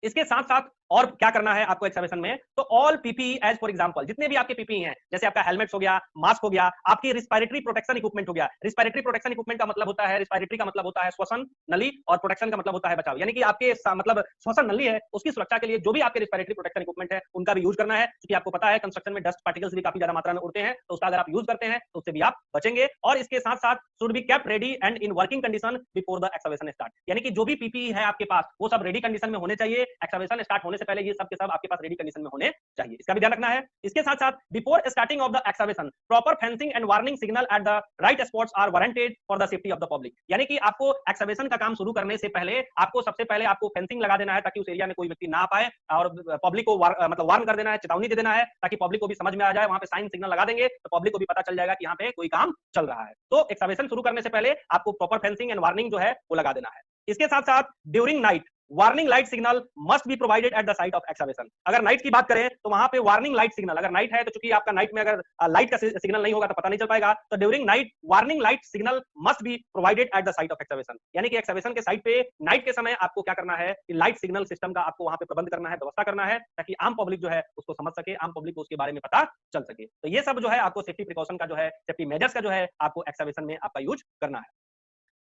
इसके साथ साथ और क्या करना है आपको एक्सकवेशन में, तो all PPE as for example, जितने भी आपके पीपीई हैं, जैसे आपका हेलमेट्स हो गया, मास्क हो गया, आपकी रिस्पिरेटरी प्रोटेक्शन इक्विपमेंट हो गया। रिस्पिरेटरी प्रोटेक्शन इक्विपमेंट का मतलब होता है, रिस्पिरेटरी का मतलब होता है श्वसन नली, और प्रोटेक्शन का मतलब होता है बचाव, यानी कि आपके मतलब श्वसन नली है उसकी सुरक्षा के लिए जो भी आपके रिस्पिरेटरी प्रोटेक्शन इक्विपमेंट है उनका भी यूज करना है, क्योंकि आपको पता है कंस्ट्रक्शन में डस्ट पार्टिकल्स भी काफी ज्यादा मात्रा में उड़ते हैं, तो उसका अगर आप यूज करते हैं तो उससे भी आप बचेंगे। और इसके साथ साथ should be kept ready and in working condition before the excavation start, यानी कि जो भी पीपीई है आपके पास वो सब रेडी कंडीशन में होने चाहिए, एक्सकवेशन स्टार्ट होने से पहले ये सब के सब आपके पास रेडी कंडीशन में होने चाहिए, इसका भी ध्यान रखना है। इसके साथ साथ before starting of the excavation proper fencing and warning signal at the right spots are warranted for the safety of the public, यानी कि आपको एक्सकवेशन का काम शुरू करने से पहले आपको सबसे पहले आपको फेंसिंग लगा देना है ताकि उस एरिया में कोई व्यक्ति ना आ पाए, और पब्लिक को मतलब वार्न कर देना है, चेतावनी दे देना है ताकि पब्लिक को भी समझ में आ जाए। वहां पे साइन सिग्नल लगा देंगे तो पब्लिक को भी पता चल जाएगा कि यहाँ पे कोई काम चल रहा है। तो एक्सकवेशन शुरू करने से पहले आपको प्रॉपर फेंसिंग एंड वार्निंग जो है वो लगा देना है। इसके साथ साथ during night warning light signal must be provided at the site of excavation. अगर नाइट की बात करें तो वहां पे वार्निंग लाइट सिग्नल, अगर नाइट है तो चूंकि आपका नाइट में अगर लाइट का सिग्नल नहीं होगा तो पता नहीं चल पाएगा, तो during night warning light signal must be provided at the site of excavation, यानी कि एक्सकवेशन के साइट पे नाइट के समय आपको क्या करना है कि लाइट सिग्नल सिस्टम का आपको वहां पे प्रबंध करना है, व्यवस्था करना है, ताकि आम पब्लिक जो है उसको समझ सके, आम पब्लिक को उसके बारे में पता चल सके। तो ये सब जो है आपको सेफ्टी प्रिकॉशन का जो है, सेफ्टी मेजर्स का जो है आपको एक्सकवेशन में आपका यूज करना है।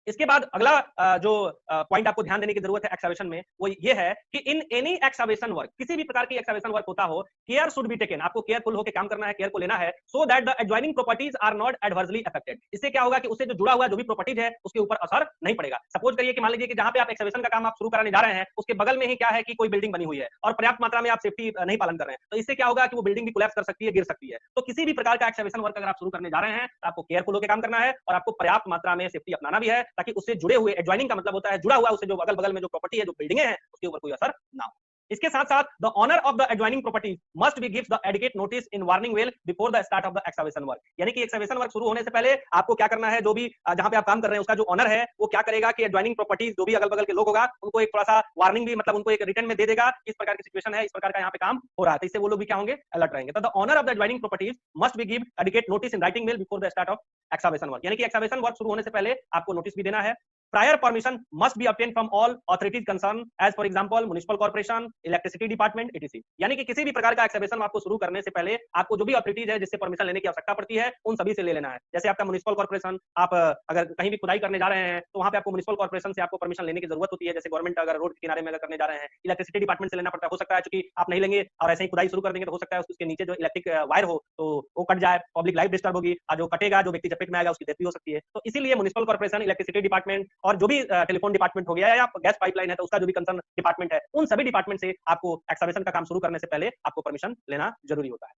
इसके बाद अगला जो पॉइंट आपको ध्यान देने की जरूरत है एक्सकवेशन में वो ये है कि इन एनी एक्सकवेशन वर्क, किसी भी प्रकार की एक्सकवेशन वर्क होता हो, केयर शुड बी टेकन, आपको केयरफुल होकर काम करना है, केयर को लेना है, so that the adjoining properties are not adversely affected. इससे क्या होगा कि उससे जो जुड़ा हुआ जो भी प्रॉपर्टीज है उसके ऊपर असर नहीं पड़ेगा। सपोज करिए कि मान लीजिए कि जहां पे आप एक्सकवेशन का काम आप शुरू कराने जा रहे हैं उसके बगल में ही क्या है कि कोई बिल्डिंग बनी हुई है और पर्याप्त मात्रा में आप सेफ्टी नहीं पालन कर रहे हैं, तो इससे क्या होगा कि वो बिल्डिंग भी कोलैप्स कर सकती है, गिर सकती है। तो किसी भी प्रकार का एक्सकवेशन वर्क अगर आप शुरू करने जा रहे हैं तो आपको केयरफुल होकर काम करना है और आपको पर्याप्त मात्रा में सेफ्टी अपनाना भी है, ताकि उससे जुड़े हुए, एडजॉइनिंग का मतलब होता है जुड़ा हुआ, उससे जो अगल बगल में जो प्रॉपर्टी है, जो बिल्डिंगें हैं, उसके ऊपर कोई असर ना हो। इसके साथ साथ the owner of the adjoining properties must be gives the adequate notice in warning well before the start of the excavation work. यानी कि एक्सकवेशन वर्क शुरू होने से पहले आपको क्या करना है, जो भी जहां पे आप काम कर रहे हैं उसका जो ऑनर है वो क्या करेगा कि एडजॉइनिंग प्रॉपर्टीज जो भी अगल बगल के लोग होगा उनको एक थोड़ा सा वार्निंग भी, मतलब उनको एक रिटर्न में दे देगा इस प्रकार की सिचुएशन है, इस प्रकार का यहाँ पे काम हो रहा है, तो इससे वो लोग भी क्या होंगे, अलर्ट रहेंगे। तो the owner of the adjoining properties must be give adequate notice in writing mail before the start of excavation work. यानी कि एक्सकवेशन वर्क शुरू होने से पहले आपको नोटिस भी देना है। Prior permission must be obtained from all authorities concerned, as for example municipal corporation, electricity department, etc. यानी कि किसी भी प्रकार का एक्सकवेशन आपको शुरू करने से पहले आपको जो भी अथॉरिटीज है जिससे परमिशन लेने की आवश्यकता पड़ती है उन सभी से ले लेना है। जैसे आपका म्युनिसिपल कॉर्पोरेशन, आप अगर कहीं भी खुदाई करने जा रहे हैं तो वहां पे आपको म्युनिसिपल कॉर्पोरेशन से आपको परमिशन लेने की जरूरत होती है। जैसे गवर्नमेंट अगर रोड के किनारे में अगर करने जा रहे हैं, इलेक्ट्रिसिटी डिपार्टमेंट से लेना पड़ता है, हो सकता है क्योंकि आप नहीं लेंगे और ऐसे ही खुदाई शुरू कर देंगे तो हो सकता है उसके नीचे जो इलेक्ट्रिक वायर हो तो वो कट जाए, पब्लिक लाइफ डिस्टर्ब होगी, और जो कटेगा, जो व्यक्ति चपेट में आएगा उसकी डेथ भी हो सकती है। तो इसीलिए म्युनिसिपल कॉर्पोरेशन, इलेक्ट्रिसिटी डिपार्टमेंट और जो भी टेलीफोन डिपार्टमेंट हो गया या गैस पाइपलाइन है तो उसका जो भी कंसर्न डिपार्टमेंट है, उन सभी डिपार्टमेंट से आपको एक्सकवेशन का काम शुरू करने से पहले आपको परमिशन लेना जरूरी होता है।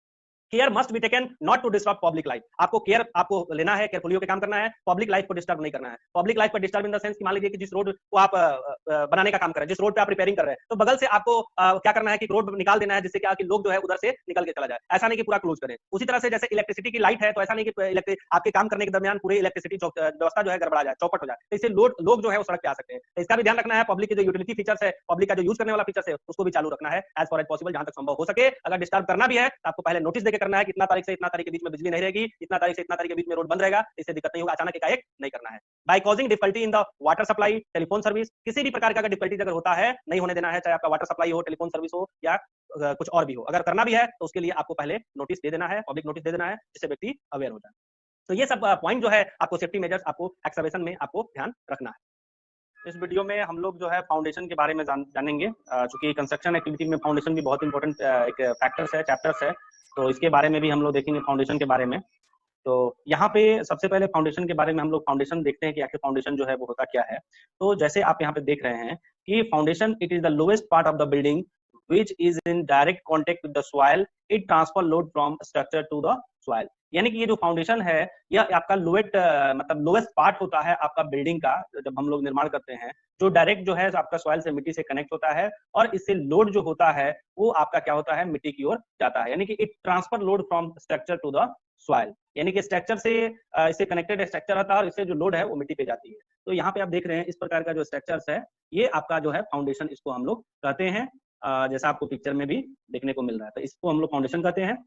Care must be taken not to disturb public life. आपको केयर आपको लेना है, केयरफुली होकर काम करना है, पब्लिक लाइफ को डिस्टर्ब नहीं करना है। पब्लिक लाइफ को डिस्टर्ब इन द सेंस कि मान लीजिए कि जिस रोड को आप बनाने का काम कर रहे हैं, जिस रोड पे आप रिपेयरिंग कर रहे हैं, तो बगल से आपको क्या करना है कि रोड निकाल देना है जिससे क्या कि लोग जो है उधर से निकल के चला जाए। ऐसा नहीं कि पूरा क्लोज करें। उसी तरह से जैसे इलेक्ट्रिसिटी की लाइट है तो ऐसा नहीं कि आपके काम करने के दरमियान पूरे इलेक्ट्रिसिटी व्यवस्था जो है गड़बड़ा जाए, चौपट हो जाए, तो इससे लोग जो है वो सड़क पे आ सकते हैं। तो इसका भी ध्यान रखना है। पब्लिक के जो यूटिलिटी फीचर्स है, पब्लिक का जो यूज करने वाला फीचर्स है उसको भी चालू रखना है एज फार एज पॉसिबल, जहां तक संभव हो सके। अगर डिस्टर्ब करना भी है तो आपको पहले नोटिस देकर करना है कि इतना तारीख से इतना तारीख के बीच में बिजली नहीं रहेगी, इतना तारीख से इतना तारीख के बीच में रोड बंद रहेगा, इससे दिक्कत नहीं होगा। अचानक एकाएक नहीं करना है। By causing difficulty in the water supply, telephone service, किसी भी प्रकार का अगर डिफिकल्टीज अगर होता है नहीं होने देना है, चाहे आपका वाटर सप्लाई हो, टेलीफोन सर्विस हो या कुछ और भी हो। अगर करना भी है तो उसके लिए आपको पहले नोटिस दे देना है, पब्लिक नोटिस दे देना है, जिससे व्यक्ति अवेयर हो जाए। तो ये सब पॉइंट जो है आपको सेफ्टी मेजर्स आपको एक्सकवेशन में आपको ध्यान रखना है। इस वीडियो में हम लोग जो है फाउंडेशन के बारे में जानेंगे, चूंकि कंस्ट्रक्शन एक्टिविटी में फाउंडेशन भी बहुत इंपॉर्टेंट एक फैक्टर्स है, चैप्टर्स है, तो इसके बारे में भी हम लोग देखेंगे फाउंडेशन के बारे में। तो यहाँ पे सबसे पहले फाउंडेशन के बारे में हम लोग फाउंडेशन देखते हैं कि आखिर फाउंडेशन जो है वो होता क्या है। तो जैसे आप यहाँ पे देख रहे हैं कि foundation it is the lowest part of the building which is in direct contact with the soil, it transfer load from structure to the soil। यानी कि ये जो फाउंडेशन है यह आपका मतलब लोएस्ट पार्ट होता है आपका बिल्डिंग का, जब हम लोग निर्माण करते हैं, जो डायरेक्ट जो है आपका सॉइल से, मिट्टी से कनेक्ट होता है और इससे लोड जो होता है वो आपका क्या होता है, मिट्टी की ओर जाता है। यानी कि it transfer load from structure to the soil, यानी कि स्ट्रक्चर से इससे कनेक्टेड स्ट्रक्चर होता है और इससे जो लोड है वो मिट्टी पे जाती है। तो यहाँ पे आप देख रहे हैं इस प्रकार का जो स्ट्रक्चर्स है ये आपका जो है फाउंडेशन, इसको हम लोग कहते हैं। जैसा आपको पिक्चर में भी देखने को मिल रहा है, तो इसको हम लोग फाउंडेशन कहते हैं।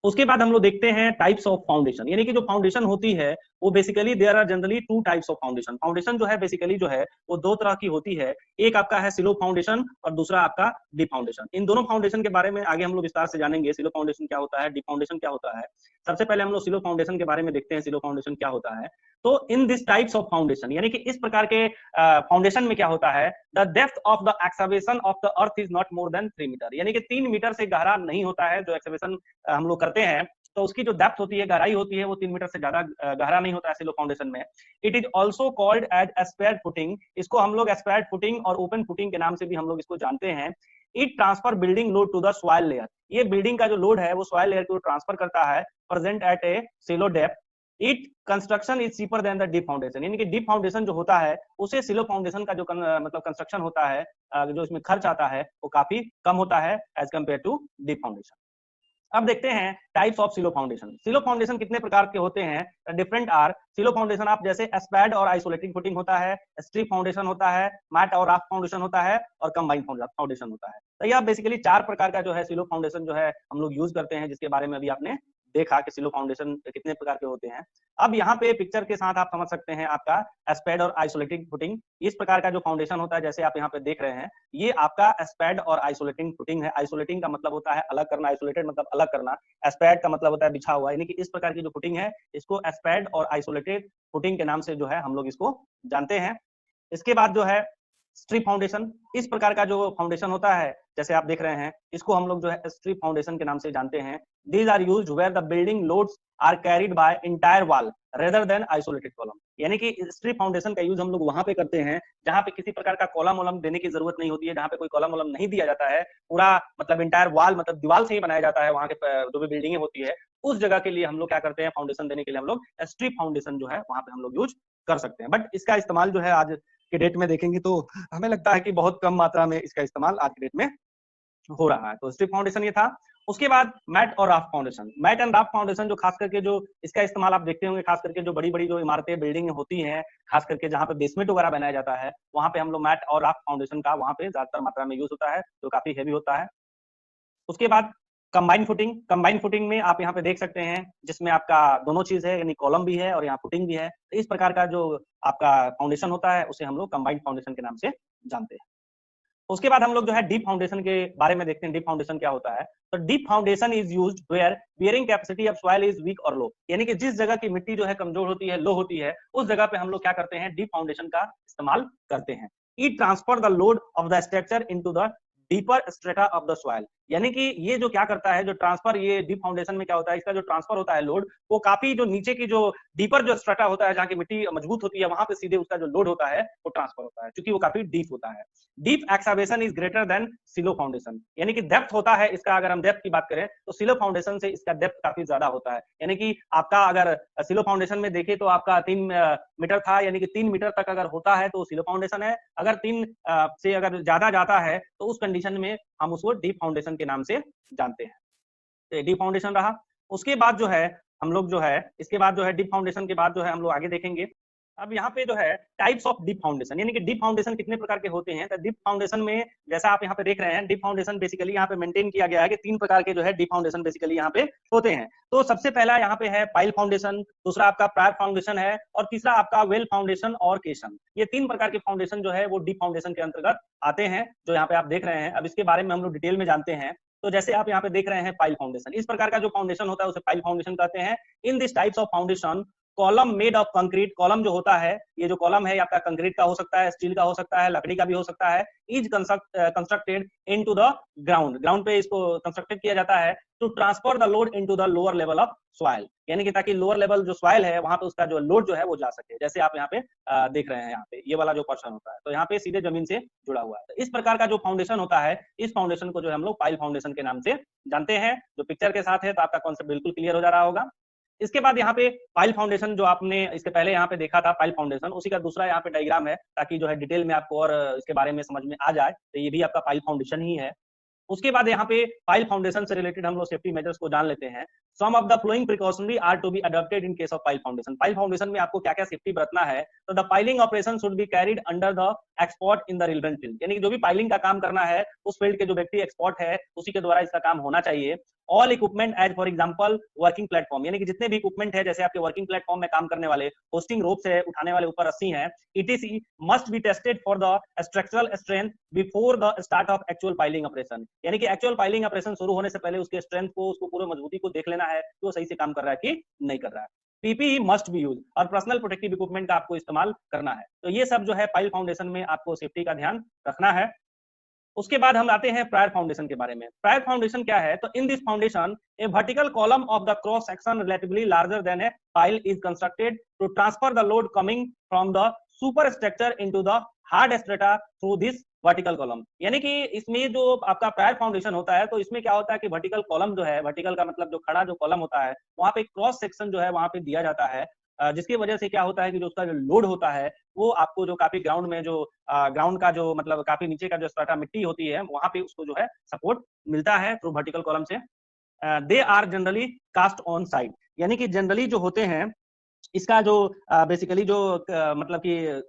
उसके बाद हम लोग देखते हैं टाइप्स ऑफ फाउंडेशन, यानी कि जो फाउंडेशन होती है वो basically there are generally two types of foundation. Foundation जो है बेसिकली जो है वो दो तरह की होती है, एक आपका है सिलो फाउंडेशन और दूसरा आपका डीप फाउंडेशन। इन दोनों फाउंडेशन के बारे में आगे हम लोग विस्तार से जानेंगे, सिलो फाउंडेशन क्या होता है, डीप फाउंडेशन क्या होता है। सबसे पहले हम लोग सिलो फाउंडेशन के बारे में देखते हैं, सिलो फाउंडेशन क्या होता है। तो in this types of foundation, यानी कि इस प्रकार के फाउंडेशन में क्या होता है, the depth of the excavation of the earth is not more than 3 meter, यानी कि 3 मीटर से गहरा नहीं होता है जो एक्सकवेशन हम लोग करते हैं। तो उसकी जो डेप्थ होती है, गहराई होती है, वो 3 मीटर से ज्यादा गहरा नहीं होता है सिलो फाउंडेशन में। It is also called as spread footing, इसको हम लोग एस्पेयर्ड फुटिंग और ओपन फुटिंग के नाम से भी हम लोग इसको जानते हैं। It transfer building load to the soil layer, ये बिल्डिंग का जो लोड है वो सॉइल लेयर को ट्रांसफर करता है, present at a shallow depth. It construction is cheaper than the deep foundation, यानी कि डीप फाउंडेशन जो होता है उसे सिलो फाउंडेशन का जो मतलब कंस्ट्रक्शन होता है, जो इसमें खर्च आता है वो काफी कम होता है as compare to deep foundation. अब देखते हैं types of shallow foundation. Shallow foundation कितने प्रकार के होते हैं, डिफरेंट आर। सिलो फाउंडेशन आप जैसे एस्पैड और आइसोलेटिंग फुटिंग होता है, स्ट्रिप फाउंडेशन होता है, मैट और राफ्ट फाउंडेशन होता है और कंबाइंड फाउंडेशन होता है। तो यह बेसिकली 4 प्रकार का जो है सिलो फाउंडेशन जो है हम लोग यूज करते हैं, जिसके बारे में अभी आपने देखा कि सिलो फाउंडेशन कितने प्रकार के होते हैं। अब यहाँ पे पिक्चर के साथ आप समझ सकते हैं आपका एस्पैड और आइसोलेटिंग फुटिंग, इस प्रकार का जो फाउंडेशन होता है जैसे आप यहाँ पे देख रहे हैं, ये आपका एस्पैड और आइसोलेटिंग फुटिंग है। आइसोलेटिंग का मतलब होता है अलग करना, आइसोलेटेड मतलब अलग करना, एस्पैड का मतलब होता है बिछा हुआ, यानी कि इस प्रकार की जो फुटिंग है इसको एस्पैड और आइसोलेटेड फुटिंग के नाम से जो है हम लोग इसको जानते हैं। इसके बाद जो है स्ट्रिप फाउंडेशन, इस प्रकार का जो फाउंडेशन होता है जैसे आप देख रहे हैं, इसको हम लोग जो है स्ट्रिप फाउंडेशन के नाम से जानते हैं। These are used where the building loads are carried by entire wall rather than isolated column, यानी कि स्ट्रिप फाउंडेशन का यूज हम लोग वहां पे करते हैं जहां पे किसी प्रकार का कॉलम वॉलम देने की जरूरत नहीं होती है, जहां पे कोई कॉलम वॉलम नहीं दिया जाता है, पूरा मतलब इंटायर वॉल मतलब दीवार से ही बनाया जाता है, वहां के जो भी बिल्डिंगें होती है उस जगह के लिए हम लोग क्या करते हैं, फाउंडेशन देने के लिए हम लोग स्ट्रिप फाउंडेशन जो है वहां पे हम लोग यूज कर सकते हैं। बट इसका इस्तेमाल जो है आज के डेट में देखेंगे तो हमें लगता है कि बहुत कम मात्रा में इसका इस्तेमाल आज के डेट में हो रहा है। तो स्ट्रिप फाउंडेशन ये था। उसके बाद मैट और raft foundation. Mat and raft foundation जो खास करके जो इसका इस्तेमाल आप देखते होंगे, खास करके जो बड़ी बड़ी जो इमारतें बिल्डिंग होती हैं, खास करके जहाँ पे बेसमेंट वगैरह बनाया जाता है, वहां पे हम लोग मैट और राफ्ट फाउंडेशन का वहां पे ज्यादातर मात्रा में यूज होता है, जो काफी हैवी होता है। उसके बाद कंबाइन फुटिंग। कंबाइन फुटिंग में आप यहाँ पे देख सकते हैं, जिसमें आपका दोनों चीज है, यानी कॉलम भी है और यहाँ फुटिंग भी है। तो इस प्रकार का जो आपका फाउंडेशन होता है, उसे हम लोग कंबाइंड फाउंडेशन के नाम से जानते हैं। उसके बाद हम लोग जो है डीप फाउंडेशन के बारे में देखते हैं। डीप फाउंडेशन क्या होता है? तो deep foundation is used where bearing capacity of soil is weak और लो, यानी कि जिस जगह की मिट्टी जो है कमजोर होती है, लो होती है, उस जगह पे हम लोग क्या करते हैं? डीप फाउंडेशन का इस्तेमाल करते हैं। It transfer the load of the structure into the deeper strata of the soil, यानी कि ये जो क्या करता है, जो ट्रांसफर, ये डीप फाउंडेशन में क्या होता है, इसका जो ट्रांसफर होता है लोड, वो काफी जो नीचे की जो डीपर जो स्ट्रेटा होता है, जहाँ की मिट्टी मजबूत होती है, वहां पे सीधे उसका जो लोड होता है वो ट्रांसफर होता है, क्योंकि वो काफी डीप होता है। Deep excavation is greater than shallow foundation, यानी कि डेप्थ होता है इसका, अगर हम डेप्थ की बात करें तो सिलो फाउंडेशन से इसका डेप्थ काफी ज्यादा होता है। यानी कि आपका अगर सिलो फाउंडेशन में देखें तो आपका 3 मीटर था, यानी कि 3 मीटर तक अगर होता है तो सिलो फाउंडेशन है। अगर 3 से अगर ज्यादा जाता है तो उस कंडीशन में हम उसको डीप फाउंडेशन के नाम से जानते हैं। तो डीप फाउंडेशन रहा। उसके बाद जो है हम लोग जो है, इसके बाद जो है डीप फाउंडेशन के बाद जो है हम लोग आगे देखेंगे। अब यहाँ पे जो है टाइप्स ऑफ डीप फाउंडेशन, यानी कि डीप फाउंडेशन कितने प्रकार के होते हैं। तो डीप फाउंडेशन में जैसा आप यहाँ पे देख रहे हैं, डीप फाउंडेशन बेसिकली यहाँ पे मेंटेन किया गया है कि 3 प्रकार के जो है डीप फाउंडेशन बेसिकली यहाँ पे होते हैं। तो सबसे पहला यहाँ पे है पाइल फाउंडेशन, दूसरा आपका प्रायर फाउंडेशन है, और तीसरा आपका वेल फाउंडेशन और केशन। ये 3 प्रकार के फाउंडेशन जो है वो डीप फाउंडेशन के अंतर्गत आते हैं, जो यहाँ पे आप देख रहे हैं। अब इसके बारे में हम लोग डिटेल में जानते हैं। तो जैसे आप यहाँ पे देख रहे हैं पाइल फाउंडेशन, इस प्रकार का जो फाउंडेशन होता है उसे पाइल फाउंडेशन कहते हैं। In this types of foundation column made of concrete, column जो होता है, ये जो कॉलम है आपका कंक्रीट का हो सकता है, स्टील का हो सकता है, लकड़ी का भी हो सकता है, is constructed into the ground, ground पे इसको कंस्ट्रक्टेड किया जाता है to transfer the load into the lower level of soil, यानी कि ताकि लोअर लेवल जो सॉइल है वहां पे उसका जो लोड जो है वो जा सके। जैसे आप यहाँ पे देख रहे हैं, यहाँ पे ये वाला जो पोर्शन होता है, तो यहाँ पे सीधे जमीन से जुड़ा हुआ है। तो इस प्रकार का जो फाउंडेशन होता है, इस फाउंडेशन को जो है हम लोग पाइल फाउंडेशन के नाम से जानते हैं। जो पिक्चर के साथ है तो आपका कॉन्सेप्ट बिल्कुल क्लियर हो जा रहा होगा। इसके बाद यहाँ पे पाइल फाउंडेशन जो आपने इसके पहले यहाँ पे देखा था, पाइल फाउंडेशन, उसी का दूसरा यहाँ पे डायग्राम है, ताकि जो है डिटेल में आपको और इसके बारे में समझ में आ जाए। तो ये भी आपका पाइल फाउंडेशन ही है। उसके बाद यहाँ पे पाइल फाउंडेशन से रिलेटेड हम लोग सेफ्टी मेजर्स को जान लेते हैं। Some of the flowing precautionary are to be adopted in case of pile foundation. Pile foundation में आपको क्या क्या सेफ्टी बरतना है? तो the piling operation should be carried under the expert in the relevant field, यानी कि जो भी पाइलिंग का काम करना है उस फील्ड के जो व्यक्ति एक्सपर्ट है उसी के द्वारा इसका काम होना चाहिए। All equipment as for example working platform, यानी कि जितने भी इक्विपमेंट है, जैसे आपके वर्किंग प्लेटफॉर्म में काम करने वाले होस्टिंग रोप्स है, उठाने वाले ऊपर रस्सी है, etc. must be tested for the structural strength before the start of actual piling operation, यानी कि एक्चुअल पाइलिंग ऑपरेशन शुरू होने से पहले उसके स्ट्रेंथ को, उसको पूरे मजबूती को देख लेना है कि वो सही से काम कर रहा है कि नहीं कर रहा है। पीपीई मस्ट बी यूज, और पर्सनल प्रोटेक्टिव इक्विपमेंट का आपको इस्तेमाल करना है। तो ये सब जो है पाइल फाउंडेशन में आपको सेफ्टी का ध्यान रखना है। उसके बाद हम आते हैं प्रायर फाउंडेशन के बारे में। प्रायर फाउंडेशन क्या है? तो in this foundation a vertical column of the cross section relatively larger than a pile is constructed to transfer the load coming from the superstructure into the hard strata through this vertical column, यानी कि इसमें जो आपका prior foundation होता है, तो इसमें क्या होता है कि वर्टिकल कॉलम जो है, वर्टिकल का मतलब जो खड़ा जो कॉलम होता है, वहां पे क्रॉस सेक्शन जो है वहां पे दिया जाता है, जिसकी वजह से क्या होता है कि जो उसका जो लोड होता है वो आपको जो काफी ग्राउंड में जो ग्राउंड का जो मतलब काफी नीचे का जो स्ट्राटा मिट्टी होती है, वहां पे उसको जो है सपोर्ट मिलता है थ्रू वर्टिकल कॉलम से। They are generally cast on side, यानी कि जनरली जो होते हैं इसका जो बेसिकली जो मतलब कि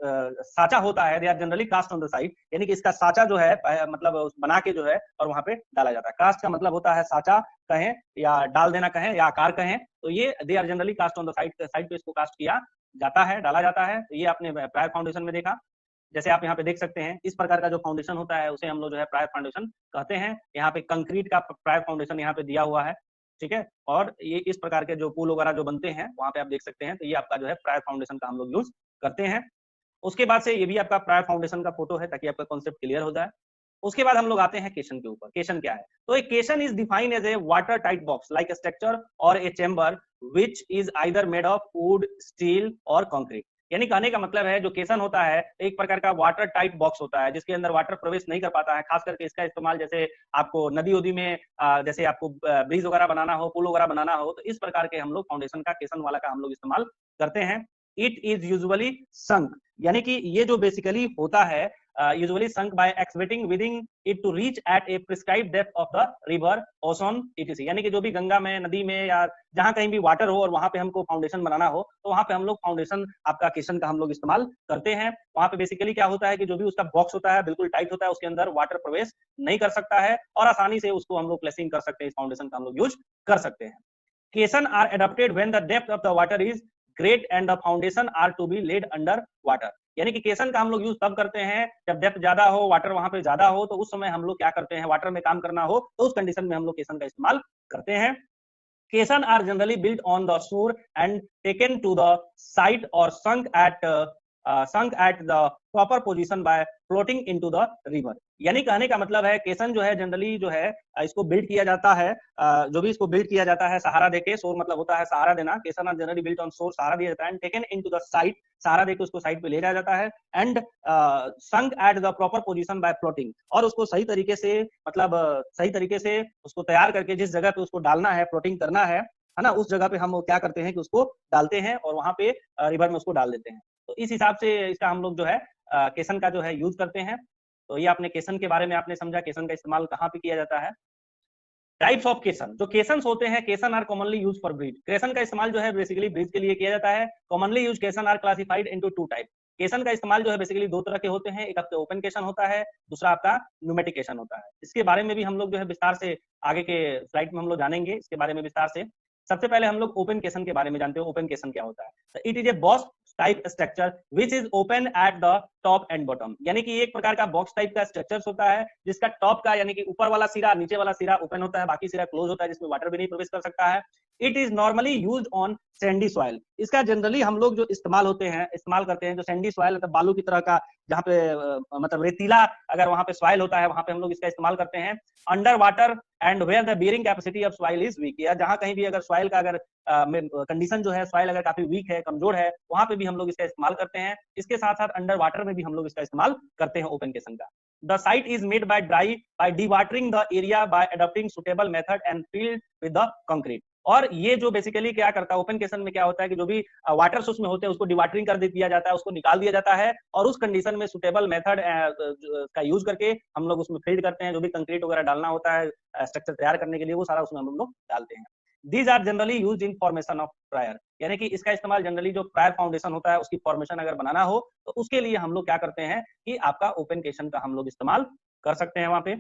साचा होता है, they are generally cast on the side, यानी कि इसका साचा जो है मतलब बना के जो है और वहां पे डाला जाता है। कास्ट का मतलब होता है साचा कहें या डाल देना कहें या आकार कहें, तो ये they are generally cast on the side, side पे इसको कास्ट किया जाता है, डाला जाता है। तो ये आपने प्रायर फाउंडेशन में देखा। जैसे आप यहाँ पे देख सकते हैं, इस प्रकार का जो फाउंडेशन होता है उसे हम लोग जो है प्रायर फाउंडेशन कहते हैं। यहाँ पे कंक्रीट का प्रायर फाउंडेशन यहाँ पे दिया हुआ है, ठीक है। और ये इस प्रकार के जो पुल वगैरह जो बनते हैं वहां पे आप देख सकते हैं, तो ये आपका जो है प्रायर फाउंडेशन का हम लोग यूज करते हैं। उसके बाद से ये भी आपका प्रायर फाउंडेशन का फोटो है, ताकि आपका कॉन्सेप्ट क्लियर हो जाए। उसके बाद हम लोग आते हैं केशन के ऊपर। केशन क्या है? तो एक caisson is defined as a water tight box like a structure और a chamber which is either made of wood, steel और कंक्रीट, यानी कहने का मतलब है जो केशन होता है एक प्रकार का वाटर टाइट बॉक्स होता है, जिसके अंदर वाटर प्रवेश नहीं कर पाता है। खास करके इसका इस्तेमाल जैसे आपको नदी उदी में जैसे आपको ब्रिज वगैरह बनाना हो, पुल वगैरह बनाना हो, तो इस प्रकार के हम लोग फाउंडेशन का, केशन वाला का हम लोग इस्तेमाल करते हैं। इट इज यूजुअली संक, यानी कि ये जो बेसिकली होता है usually sunk by excavating within it to reach at a prescribed depth of the river, ocean, etc. यानी कि जो भी गंगा में, नदी में या जहां कहीं भी वाटर हो और वहां पे हमको फाउंडेशन बनाना हो, तो वहां पे हम लोग फाउंडेशन आपका केशन का हम लोग इस्तेमाल करते हैं। वहां पे बेसिकली क्या होता है कि जो भी उसका बॉक्स होता है बिल्कुल टाइट होता है, उसके अंदर वाटर प्रवेश नहीं कर सकता है और आसानी से उसको हम लोग प्लेसिंग कर सकते हैं, इस फाउंडेशन का हम लोग यूज कर सकते हैं। Caisson are adapted when the depth of the water is great and the foundation are to be laid under water। यानी कि केसन का हम लोग यूज तब करते हैं जब डेप्थ ज्यादा हो, वाटर वहां पे ज्यादा हो, तो उस समय हम लोग क्या करते हैं, वाटर में काम करना हो तो उस कंडीशन में हम लोग केसन का इस्तेमाल करते हैं। Caisson are generally built on the shore and taken to the site और sunk at the proper position by floating into the river। यानी कहने का मतलब है केसन जो है जनरली जो है इसको बिल्ड किया जाता है, जो भी इसको बिल्ड किया जाता है सहारा देके, शोर मतलब होता है सहारा देना, केसन आर जनरली बिल्ट ऑन शोर, सहारा दिया जाता है, and taken into the site, सहारा देके उसको साइड पे ले जाया जाता है, and sunk at the proper position by floating, और उसको सही तरीके से मतलब सही तरीके से उसको तैयार करके जिस जगह पे उसको डालना है, फ्लोटिंग करना है ना, उस जगह पे हम क्या करते हैं कि उसको डालते हैं और वहां पे रिवर में उसको डाल देते हैं। तो इस हिसाब से इसका हम लोग जो है केसन का जो है यूज करते हैं। तो ये आपने केसन के बारे में आपने समझा, केसन का इस्तेमाल कहाँ पे किया जाता है। टाइप्स ऑफ केसन, जो केसन्स होते हैं, caisson are commonly use for bridge, caisson का इस्तेमाल जो है बेसिकली ब्रिज के लिए किया जाता है। Commonly use caisson are classified into two type. Caisson का इस्तेमाल जो है बेसिकली दो तरह के होते हैं, एक आपका ओपन केसन होता है, दूसरा आपका न्यूमेटिक केसन होता है। इसके बारे में भी हम लोग जो है विस्तार से आगे के स्लाइड में हम लोग जानेंगे इसके बारे में विस्तार से। सबसे पहले हम लोग ओपन केसन के बारे में जानते हैं। ओपन केसन क्या होता है? It is a box type structure which is open at the top and bottom, यानी कि एक प्रकार का बॉक्स टाइप का स्ट्रक्चर होता है जिसका टॉप का यानी कि ऊपर वाला सिरा, नीचे वाला सिरा ओपन होता है, बाकी सिरा क्लोज होता है, जिसमें वाटर भी नहीं प्रवेश कर सकता है। It is normally used on Sandy soil, इसका जनरली हम लोग जो इस्तेमाल करते हैं जो सैंडी सॉइल मतलब बालू की तरह का, जहाँ पे मतलब रेतीला अगर वहां पे सॉइल होता है वहां पे हम लोग इसका इस्तेमाल करते हैं। Under water and where the bearing capacity of soil is weak, या जहां कहीं भी अगर सॉइल का अगर कंडीशन जो है सॉइल अगर काफी वीक है, कमजोर है, वहां पे भी हम लोग इसका इस्तेमाल करते हैं। इसके साथ साथ अंडर वाटर में भी हम लोग इसका इस्तेमाल करते हैं ओपन केसन का। The site is made by dry by dewatering the area by adopting suitable method and filled with the concrete। और ये जो बेसिकली क्या करता है ओपन केसन में, क्या होता है कि जो भी वाटर्स उसमें होते हैं उसको डिवाटरिंग कर दिया जाता है, उसको निकाल दिया जाता है और उस कंडीशन में सुटेबल मेथड का यूज करके हम लोग उसमें फील्ड करते हैं। जो भी कंक्रीट वगैरह डालना होता है स्ट्रक्चर तैयार करने के लिए, वो सारा उसमें हम लोग डालते हैं। These are generally used in formation of prior, यानी कि इसका इस्तेमाल जनरली जो प्रायर फाउंडेशन होता है उसकी फॉर्मेशन अगर बनाना हो तो उसके लिए हम लोग क्या करते हैं कि आपका ओपन केसन का हम लोग इस्तेमाल कर सकते हैं। वहां पे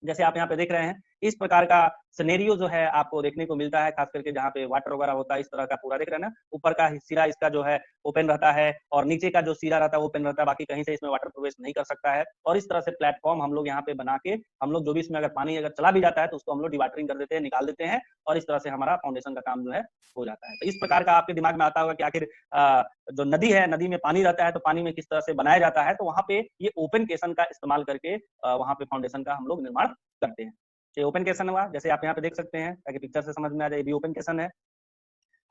जैसे आप यहाँ पे देख रहे हैं इस प्रकार का सिनेरियो जो है आपको देखने को मिलता है, खास करके जहाँ पे वाटर वगैरह होता है, इस तरह का पूरा देख रहे हैं ना, ऊपर का सिरा इसका जो है ओपन रहता है और नीचे का जो सिरा रहता है ओपन रहता है, बाकी कहीं से इसमें वाटर प्रवेश नहीं कर सकता है। और इस तरह से प्लेटफॉर्म हम लोग यहाँ पे बना के हम लोग जो भी इसमें अगर पानी अगर चला भी जाता है तो उसको हम लोग डिवाटरिंग कर देते हैं, निकाल देते हैं और इस तरह से हमारा फाउंडेशन का काम जो है हो जाता है। तो इस प्रकार का आपके दिमाग में आता होगा कि आखिर जो नदी है, नदी में पानी रहता है तो पानी में किस तरह से बनाया जाता है, तो वहां पे ये ओपन केसन का इस्तेमाल करके वहां पे फाउंडेशन का हम लोग निर्माण करते हैं। ये ओपन केसन हुआ, जैसे आप यहाँ पे देख सकते हैं ताकि पिक्चर से समझ में आ जाए, भी ओपन केसन है।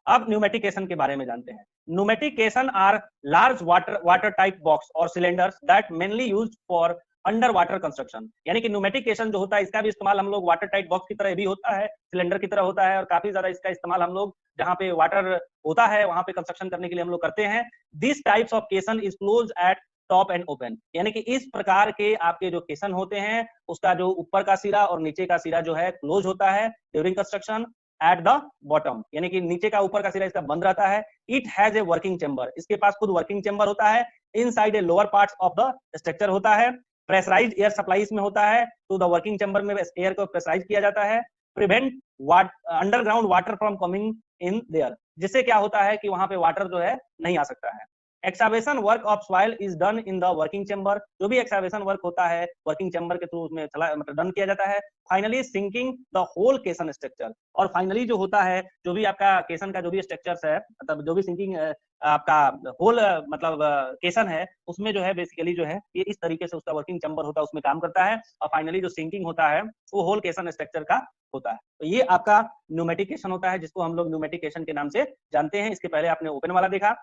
अब न्यूमेटिक केसन के बारे में जानते हैं। Pneumatic caisson are large water type box और cylinders that mainly used for under water construction, यानी कि न्यूमेटिक केसन जो होता है इसका भी इस्तेमाल हम लोग वाटर टाइप बॉक्स की तरह भी होता है, सिलेंडर की तरह होता है, और काफी ज्यादा इसका इस्तेमाल हम लोग जहाँ पे वाटर होता है वहां पे कंस्ट्रक्शन करने के लिए हम लोग करते हैं। दिस टाइप्स ऑफ केसन is close eight top and open, यानी कि इस प्रकार के आपके जो केसन होते हैं उसका जो ऊपर का सिरा और नीचे का सिरा जो है क्लोज होता है during construction at the bottom, यानी कि नीचे का ऊपर का सिरा इसका बंद रहता है। It has a working chamber, इसके पास खुद वर्किंग चेंबर होता है। Inside a lower part of the structure होता है। प्रेशराइज एयर सप्लाई इसमें होता है, तो द वर्किंग चेंबर में एयर को प्रेशराइज किया जाता है। Prevent underground water from coming in their, जिससे क्या होता है कि वहां पे वाटर जो है नहीं आ सकता है। Excavation work of soil is done in the working chamber, जो भी एक्सावेशन वर्क होता है वर्किंग चेंबर के थ्रू उसमें चला मतलब डन किया जाता है। फाइनली सिंकिंग द होल केसन स्ट्रक्चर, और फाइनली जो होता है जो भी आपका केसन का जो भी स्ट्रक्चर्स है मतलब जो भी सिंकिंग आपका होल मतलब केसन है उसमें जो है बेसिकली जो है ये इस तरीके से उसका वर्किंग चेंबर होता है उसमें काम करता है, और फाइनली जो सिंकिंग होता है वो होल केसन स्ट्रक्चर का होता है। तो ये आपका न्यूमेटिक केसन होता है जिसको हम लोग न्यूमेटिक केसन के नाम से जानते हैं। इसके पहले आपने ओपन वाला देखा।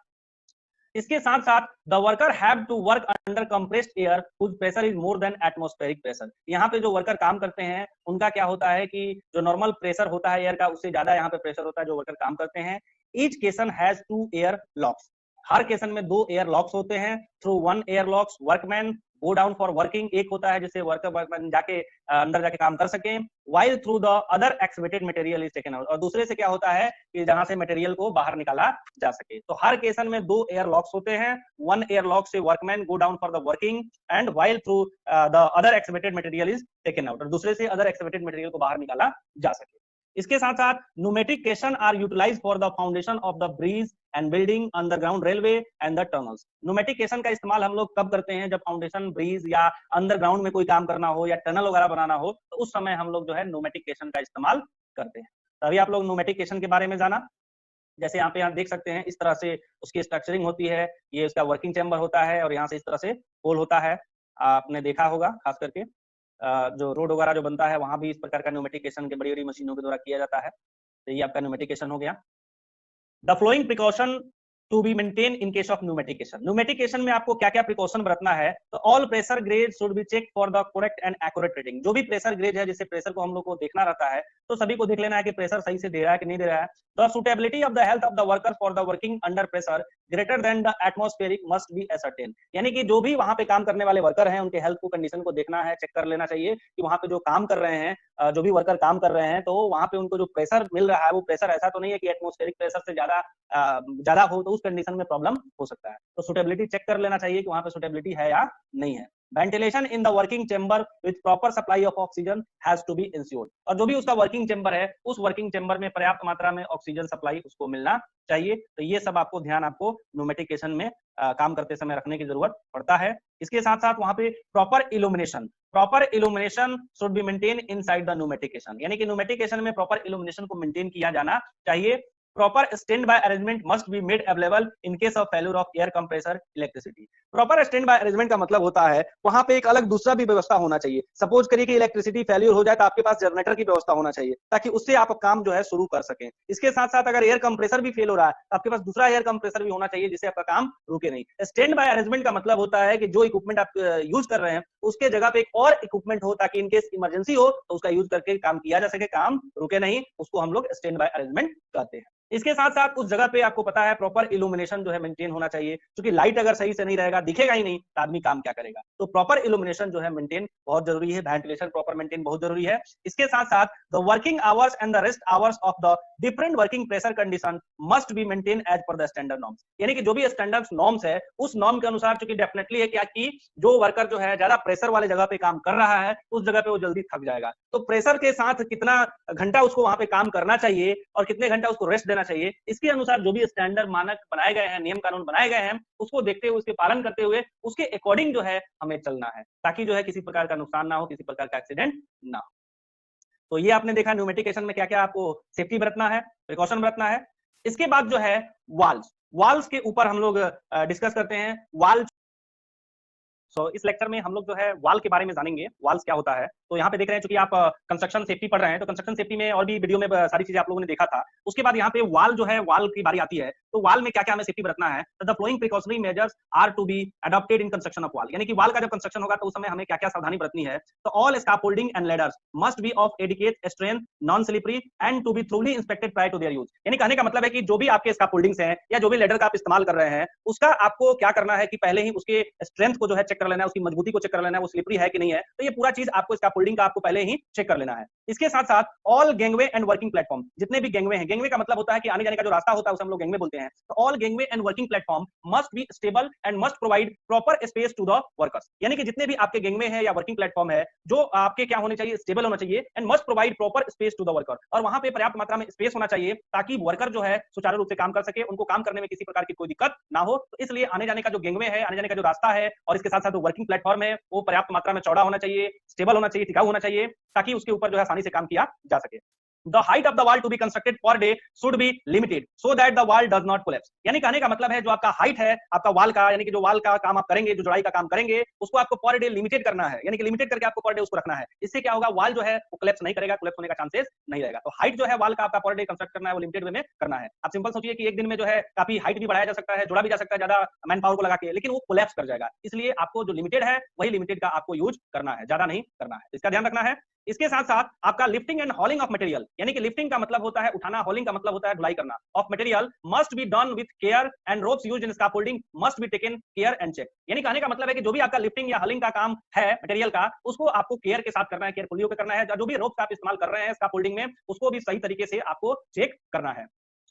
इसके साथ साथ the worker have to work under compressed air whose pressure is more than atmospheric pressure, यहाँ पे जो वर्कर काम करते हैं उनका क्या होता है कि जो नॉर्मल प्रेशर होता है एयर का उससे ज्यादा यहाँ पे प्रेशर होता है जो वर्कर काम करते हैं। ईच केसन हैज 2 एयर लॉक्स, हर केसन में 2 एयर लॉक्स होते हैं। Through 1 air locks workman go down for working, एक होता है जिससे वर्कर जाके अंदर जाके काम कर सके, while through the other excavated material is taken out, और दूसरे से क्या होता है कि जहां से मटेरियल को बाहर निकाला जा सके। तो हर केसन में 2 एयर लॉक्स होते हैं, 1 एयर लॉक से workman go down for the working and while through the other excavated material is taken out, और दूसरे से अदर excavated material को बाहर निकाला जा सके। इसके साथ साथ pneumatic caisson are utilised for the foundation of the bridge and building underground railway and the tunnels. Pneumatic caisson का इस्तेमाल हम लोग कब करते हैं, जब फाउंडेशन, ब्रिज या अंडरग्राउंड में कोई काम करना हो या टनल वगैरह बनाना हो, तो उस समय हम लोग जो है न्यूमेटिक केशन का इस्तेमाल करते हैं। तभी आप लोग न्यूमेटिक केशन के बारे में जाना। जैसे यहाँ पे आप देख सकते हैं, इस तरह से उसकी स्ट्रक्चरिंग होती है, ये उसका वर्किंग चैम्बर होता है और यहाँ से इस तरह से होल होता है। आपने देखा होगा खास करके जो रोड वगैरह जो बनता है वहां भी इस प्रकार का न्यूमेटिकेशन के बड़ी बड़ी मशीनों के द्वारा किया जाता है। तो ये आपका न्यूमेटिकेशन हो गया। The following precaution to be maintain in case of pneumatication. न्यूमेटिकेशन में आपको क्या क्या प्रिकॉशन बरतना है, तो all pressure grade should be check for the correct and accurate reading. जो भी प्रेशर ग्रेड है, जिससे प्रेशर को हम लोग को देखना रहता है, तो सभी को देख लेना है कि प्रेशर सही से दे रहा है कि नहीं दे रहा है। The suitability of the health of the worker for the working under pressure greater than the atmospheric must be ascertain. यानी कि जो भी वहां पे काम करने वाले वर्कर हैं, उनके हेल्थ को, कंडीशन को देखना है, चेक कर लेना चाहिए कि वहां पे जो काम कर रहे हैं, जो भी वर्कर काम कर रहे हैं, तो वहां पे उनको जो प्रेशर मिल रहा है वो प्रेशर ऐसा तो नहीं है कि एटमॉस्फेरिक प्रेशर से ज्यादा हो, तो उस कंडीशन में प्रॉब्लम हो सकता है। तो सुटेबिलिटी चेक कर लेना चाहिए कि वहां पे सुटेबिलिटी है या नहीं है। Ventilation in the working chamber with proper supply of oxygen has to be ensured. और जो भी उसका वर्किंग चेंबर है, उस वर्किंग चेंबर में पर्याप्त मात्रा में ऑक्सीजन सप्लाई उसको मिलना चाहिए। तो ये सब आपको ध्यान आपको न्यूमेटिकेशन में काम करते समय रखने की जरूरत पड़ता है। इसके साथ साथ वहां पे proper illumination should be maintain inside the pneumatication. यानी कि न्यूमेटिकेशन में प्रॉपर इल्यूमिनेशन को मेंटेन किया जाना चाहिए। Proper stand by arrangement must be made available in case of failure of air compressor electricity. Proper stand by arrangement का मतलब होता है वहां पे एक अलग दूसरा भी व्यवस्था होना चाहिए। सपोज करिए कि इलेक्ट्रिसिटी फेल्यूर हो जाए तो आपके पास जनरेटर की व्यवस्था होना चाहिए, ताकि उससे आप काम जो है शुरू कर सकें। इसके साथ साथ अगर एयर कंप्रेसर भी फेल हो रहा है तो आपके पास दूसरा एयर कंप्रेसर भी होना चाहिए, जिससे आपका काम रुके नहीं। स्टैंड बाय अरेंजमेंट का मतलब होता है कि जो इक्विपमेंट आप यूज कर रहे हैं उसके जगह पे एक और इक्विपमेंट हो, ताकि इनकेस इमरजेंसी हो तो उसका यूज करके काम किया जा सके, काम रुके नहीं। उसको हम लोग स्टैंड बाय अरेंजमेंट कहते हैं। इसके साथ साथ उस जगह पे आपको पता है प्रॉपर इल्यूमिनेशन जो है मेंटेन होना चाहिए, क्योंकि लाइट अगर सही से नहीं रहेगा, दिखेगा ही नहीं, तो आदमी काम क्या करेगा। तो प्रॉपर इल्यूमिनेशन जो है मेंटेन बहुत जरूरी है। वेंटिलेशन प्रॉपर मेंटेन बहुत जरूरी है। इसके साथ साथ the working hours and the rest hours of the different working pressure condition must be maintain as per the standard norms. यानी कि जो भी स्टैंडर्ड नॉर्म्स है, उस नॉर्म के अनुसार, चूंकि डेफिनेटली है क्या कि जो वर्कर जो है ज्यादा प्रेशर वाले जगह पे काम कर रहा है, उस जगह पे वो जल्दी थक जाएगा। तो प्रेशर के साथ कितना घंटा उसको वहां पे काम करना चाहिए और कितने घंटा उसको रेस्ट देना चाहिए, इसके अनुसार जो भी स्टैंडर्ड मानक बनाए गए हैं, नियम कानून बनाए गए हैं, उसको देखते हुए, उसके पालन करते हुए, उसके अकॉर्डिंग जो है हमें चलना है, ताकि जो है किसी प्रकार का नुकसान ना हो, किसी प्रकार का एक्सीडेंट ना हो। तो ये आपने देखा न्यूमेटिकेशन में क्या क्या आपको सेफ्टी बरतना है, प्रिकॉशन बरतना है। इसके बाद जो है वाल्व्स के ऊपर हम लोग डिस्कस करते हैं। वाल्व इस लेक्चर में हम लोग जो है वाल के बारे में जानेंगे, वाल्स क्या होता है। तो यहाँ पे देख रहे हैं, चूंकि आप कंस्ट्रक्शन सेफ्टी पढ़ रहे हैं, तो कंस्ट्रक्शन सेफ्टी में और भी वीडियो में सारी चीजें आप लोगों ने देखा था। उसके बाद यहाँ पे वाल जो है, वाल की बारी आती है, तो वाल में क्या क्या हमें सेफ्टी बरतना है। तो the flowing precautionary measures are to be adopted in construction of wall. यानी कि वाल का जब कंस्ट्रक्शन होगा तो उस समय हमें क्या क्या सावधानी बरतनी है। तो all scaffolding and ladders must be of adequate strength, non slippery and to be thoroughly inspected prior to their use. यानी कहने का मतलब है कि जो भी आपके स्कैफोल्डिंग्स हैं या जो भी लेडर का आप इस्तेमाल कर रहे हैं, उसका आपको क्या करना है कि पहले ही उसके स्ट्रेंथ को जो है चेक कर लेना है, उसकी मजबूती को चेक कर लेना है, वो स्लिपरी है कि नहीं है। तो ये पूरा चीज आपको स्कैफोल्डिंग का आपको पहले ही चेक कर लेना है। इसके साथ साथ all gangway and working platform, जितने भी गैंगवे हैं, गैंगवे का मतलब होता है कि आने जाने का जो रास्ता होता है उसे हम लोग गैंगवे बोलते हैं। तो all gangway and working platform must be stable and must provide proper space to the workers. यानी कि जितने भी आपके गैंगवे हैं या वर्किंग प्लेटफॉर्म है, जो आपके क्या होने चाहिए, स्टेबल होना चाहिए and must provide proper space to the worker. और वहां पे पर्याप्त मात्रा में स्पेस होना चाहिए ताकि वर्कर जो है सुचारू रूप से काम कर सके, उनको काम करने में किसी प्रकार की कोई दिक्कत ना हो। तो इसलिए आने जाने का जो गैंगवे है, आने जाने का जो रास्ता है, और इसके साथ साथ जो वर्किंग प्लेटफॉर्म है, वो पर्याप्त मात्रा में चौड़ा होना चाहिए, स्टेबल होना चाहिए, टिकाऊ होना चाहिए, ताकि उसके ऊपर जो है आसानी से काम किया जा सके। The height of the wall to be constructed per day should be limited so that the wall does not collapse। यानी कहने का मतलब है जो आपका हाइट है आपका वाल का, यानी कि जो वाल का काम आप करेंगे, जो जुड़ाई का काम करेंगे, उसको आपको पर डे लिमिटेड करना है। यानी कि लिमिटेड करके आपको पर डे उसको रखना है। इससे क्या होगा, वाल जो है वो कोलैप्स नहीं करेगा, कोलैप्स होने का चांसेस नहीं रहेगा। तो हाइट जो है वाल का आपका पर डे कंस्ट्रक्ट करना है, वो लिमिटेड वे में करना है। आप सिंपल सोचिए कि एक दिन में जो है काफी हाइट भी बढ़ाया जा सकता है, जोड़ा भी जा सकता है ज्यादा मैन पावर को लगा के, लेकिन वो कोलैप्स कर जाएगा। इसलिए आपको जो लिमिटेड है वही लिमिटेड का आपको यूज करना है, ज्यादा नहीं करना है। इसका ध्यान रखना है। इसके साथ साथ आपका लिफ्टिंग एंड हॉलिंग ऑफ मटेरियल, यानी कि लिफ्टिंग का मतलब होता है उठाना, हॉलिंग का मतलब होता है ढुलाई करना, of material must be done with care and ropes used in scaffolding must be taken care and check. यानी कहने का मतलब है कि जो भी आपका लिफ्टिंग या हॉलिंग का काम है मटेरियल का, उसको आपको केयर के साथ करना है, केयरफुली होकर करना है। जो भी रोप्स आप इस्तेमाल कर रहे हैं स्कैफोल्डिंग में, उसको भी सही तरीके से आपको चेक करना है।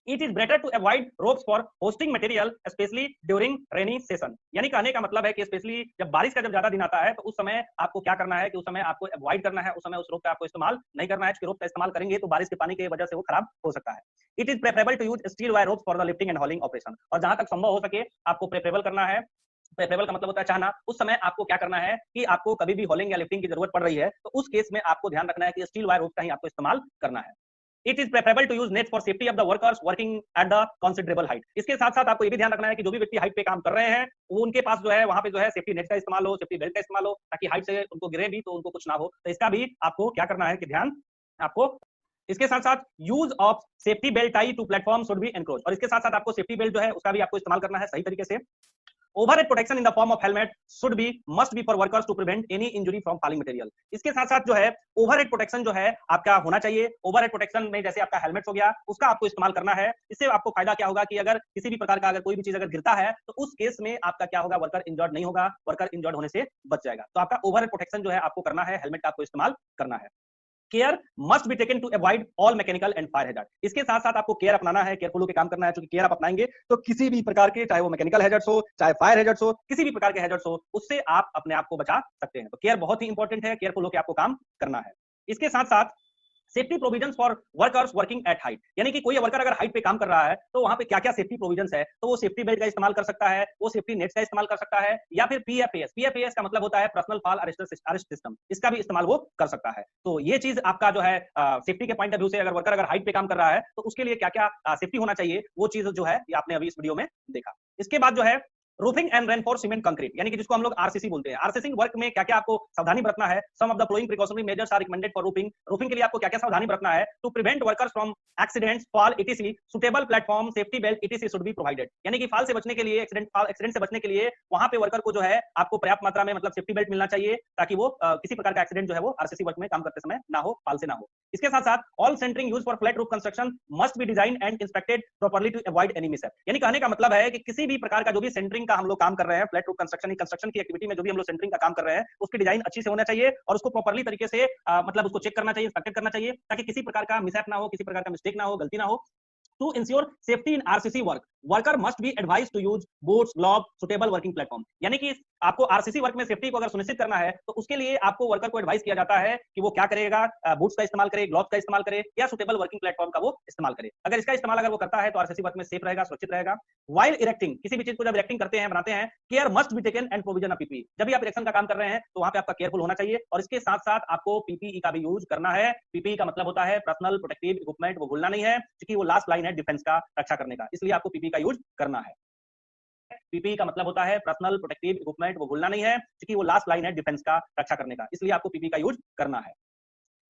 It is better to avoid ropes for hosting material, especially during rainy season। यानी कहने का मतलब है कि स्पेशली जब बारिश का जब ज्यादा दिन आता है तो उस समय आपको क्या करना है कि उस समय आपको अवॉइड करना है, उस समय उस रोप का आपको इस्तेमाल नहीं करना है। रोप का इस्तेमाल करेंगे तो बारिश के पानी की वजह से वो खराब हो सकता है। It is preferable to use steel wire ropes for the lifting and hauling operation. और जहां तक संभव हो सके आपको प्रेफरेबल करना है। प्रेफरेबल का मतलब होता है चाहना। उस समय आपको क्या करना है कि आपको कभी भी हॉलिंग या लिफ्टिंग की जरूरत पड़ रही है तो उस केस में आपको ध्यान रखना है कि स्टील वायर रोप का ही आपको इस्तेमाल करना है। It is preferable to use nets for safety of the workers working at the considerable height। इसके साथ साथ आपको ये भी ध्यान रखना है कि जो भी व्यक्ति हाइट पे काम कर रहे हैं वो उनके पास जो है वहां पे जो है सेफ्टी नेट का इस्तेमाल हो, सेफ्टी बेल्ट का इस्तेमाल हो, ताकि हाइट से उनको गिरे भी तो उनको कुछ ना हो। तो इसका भी आपको क्या करना है कि ध्यान आपको। इसके साथ साथ use of safety belt tie to platform should be encroach. और इसके साथ साथ आपको सेफ्टी बेल्ट जो है उसका भी आपको इस्तेमाल करना है सही तरीके से। Overhead protection in the form of helmet should be must be for workers to prevent any injury from falling material। इसके साथ साथ जो है ओवरहेड प्रोटेक्शन जो है आपका होना चाहिए। ओवरहेड प्रोटेक्शन में जैसे आपका हेलमेट हो गया उसका आपको इस्तेमाल करना है। इससे आपको फायदा क्या होगा कि अगर किसी भी प्रकार का अगर कोई भी चीज अगर गिरता है तो उस केस में आपका क्या होगा, वर्कर इंजर्ड नहीं होगा, वर्कर इंजर्ड होने से बच जाएगा। तो आपका ओवरहेड प्रोटेक्शन जो है आपको करना है, हेलमेट का आपको इस्तेमाल करना है। Care must be taken to avoid all mechanical and fire hazard. इसके साथ साथ आपको केयर अपनाना है, केयरफुल होकर काम करना है। क्योंकि केयर आप अपनाएंगे तो किसी भी प्रकार के, चाहे वो मैकेनिकल हैजर्ड्स हो, चाहे फायर हैजर्ड्स हो, किसी भी प्रकार के हैजर्ड्स हो, उससे आप अपने आप को बचा सकते हैं। तो केयर बहुत ही इंपॉर्टेंट है, केयरफुल होकर आपको काम करना है। इसके साथ साथ safety provisions for workers working at height, यानी कि कोई वर्कर अगर हाइट पे काम कर रहा है तो वहां पे क्या क्या सेफ्टी प्रोविजंस है, तो वो सेफ्टी बेल्ट का इस्तेमाल कर सकता है, वो सेफ्टी नेट्स का इस्तेमाल कर सकता है, या फिर पीएफएस। पीएफएस का मतलब होता है पर्सनल फॉल अरेस्ट सिस्टम, इसका भी इस्तेमाल वो कर सकता है। तो ये चीज आपका जो है सेफ्टी के पॉइंट ऑफ व्यू से अगर वर्कर अगर हाइट पे काम कर रहा है तो उसके लिए क्या क्या सेफ्टी होना चाहिए, वो चीज जो है ये आपने अभी इस वीडियो में देखा। इसके बाद जो है roofing and reinforce cement concrete, यानी कि जिसको हम लोग आरसीसी बोलते हैं। आरसीसी वर्क में क्या क्या आपको सावधानी बरतना है। Some of the flowing precautionary measures are recommended for roofing. Roofing के लिए आपको क्या क्या सावधानी बरतना है। To prevent workers from accidents, fall etc, suitable platform, safety belt etc should be provided. यानी कि फॉल से बचने के लिए, एक्सीडेंट से बचने के लिए वहां पे वर्कर को जो है आपको पर्याप्त मात्रा में मतलब सेफ्टी बेल्ट मिलना चाहिए, ताकि वो किसी प्रकार का एक्सीडेंट जो है वो आरसीसी वर्क में काम करते समय ना हो, फॉल से ना हो। इसके साथ साथ all centering used for flat roof construction must be design and inspected properly to avoid any mishap. यानी कहने का मतलब है कि किसी भी प्रकार का जो भी सेंटरिंग का हम लोग काम कर रहे हैं, फ्लैट रूफ कंस्ट्रक्शन की एक्टिविटी में जो भी हम लोग सेंटरिंग का काम कर रहे हैं, उसकी डिजाइन अच्छी से होना चाहिए और उसको प्रॉपर्ली तरीके से मतलब उसको चेक करना चाहिए, इंस्पेक्ट करना चाहिए, ताकि किसी प्रकार का मिसहैप ना हो, किसी प्रकार का मिस्टेक ना हो, गलती ना हो। To ensure safety in RCC work, worker must be advised to use boots, gloves, suitable working platform। यानी कि आपको आरसीसी वर्क में सेफ्टी को अगर सुनिश्चित करना है तो उसके लिए आपको वर्कर को एडवाइस किया जाता है कि वो क्या करेगा, बूट्स का इस्तेमाल करे, ग्लोव्स का इस्तेमाल करे, या सुटेबल वर्किंग प्लेटफॉर्म का वो इस्तेमाल करे। अगर इसका इस्तेमाल अगर वो करता है तो आरसीसी वर्क में सेफ रहेगा, सुरक्षित रहेगा। व्हाइल इरेक्टिंग, किसी भी चीज को जब इरेक्टिंग करते हैं, बनाते हैं, care must be taken and provision of PPE. जब भी आप इरेक्शन का काम कर रहे हैं तो वहां पे आपका केयरफुल होना चाहिए। और इसके साथ साथ आपको पीपीई का भी यूज करना है। पीपीई का मतलब होता है पर्सनल प्रोटेक्टिव इक्विपमेंट, वो भूलना नहीं है, क्योंकि वो लास्ट लाइन है डिफेंस का, रक्षा करने का, इसलिए आपको पीपीई का यूज करना है। पीपीई का मतलब होता है पर्सनल प्रोटेक्टिव इक्विपमेंट, वो भूलना नहीं है, क्योंकि वो लास्ट लाइन है डिफेंस का, रक्षा करने का, इसलिए आपको पीपीई का यूज करना है।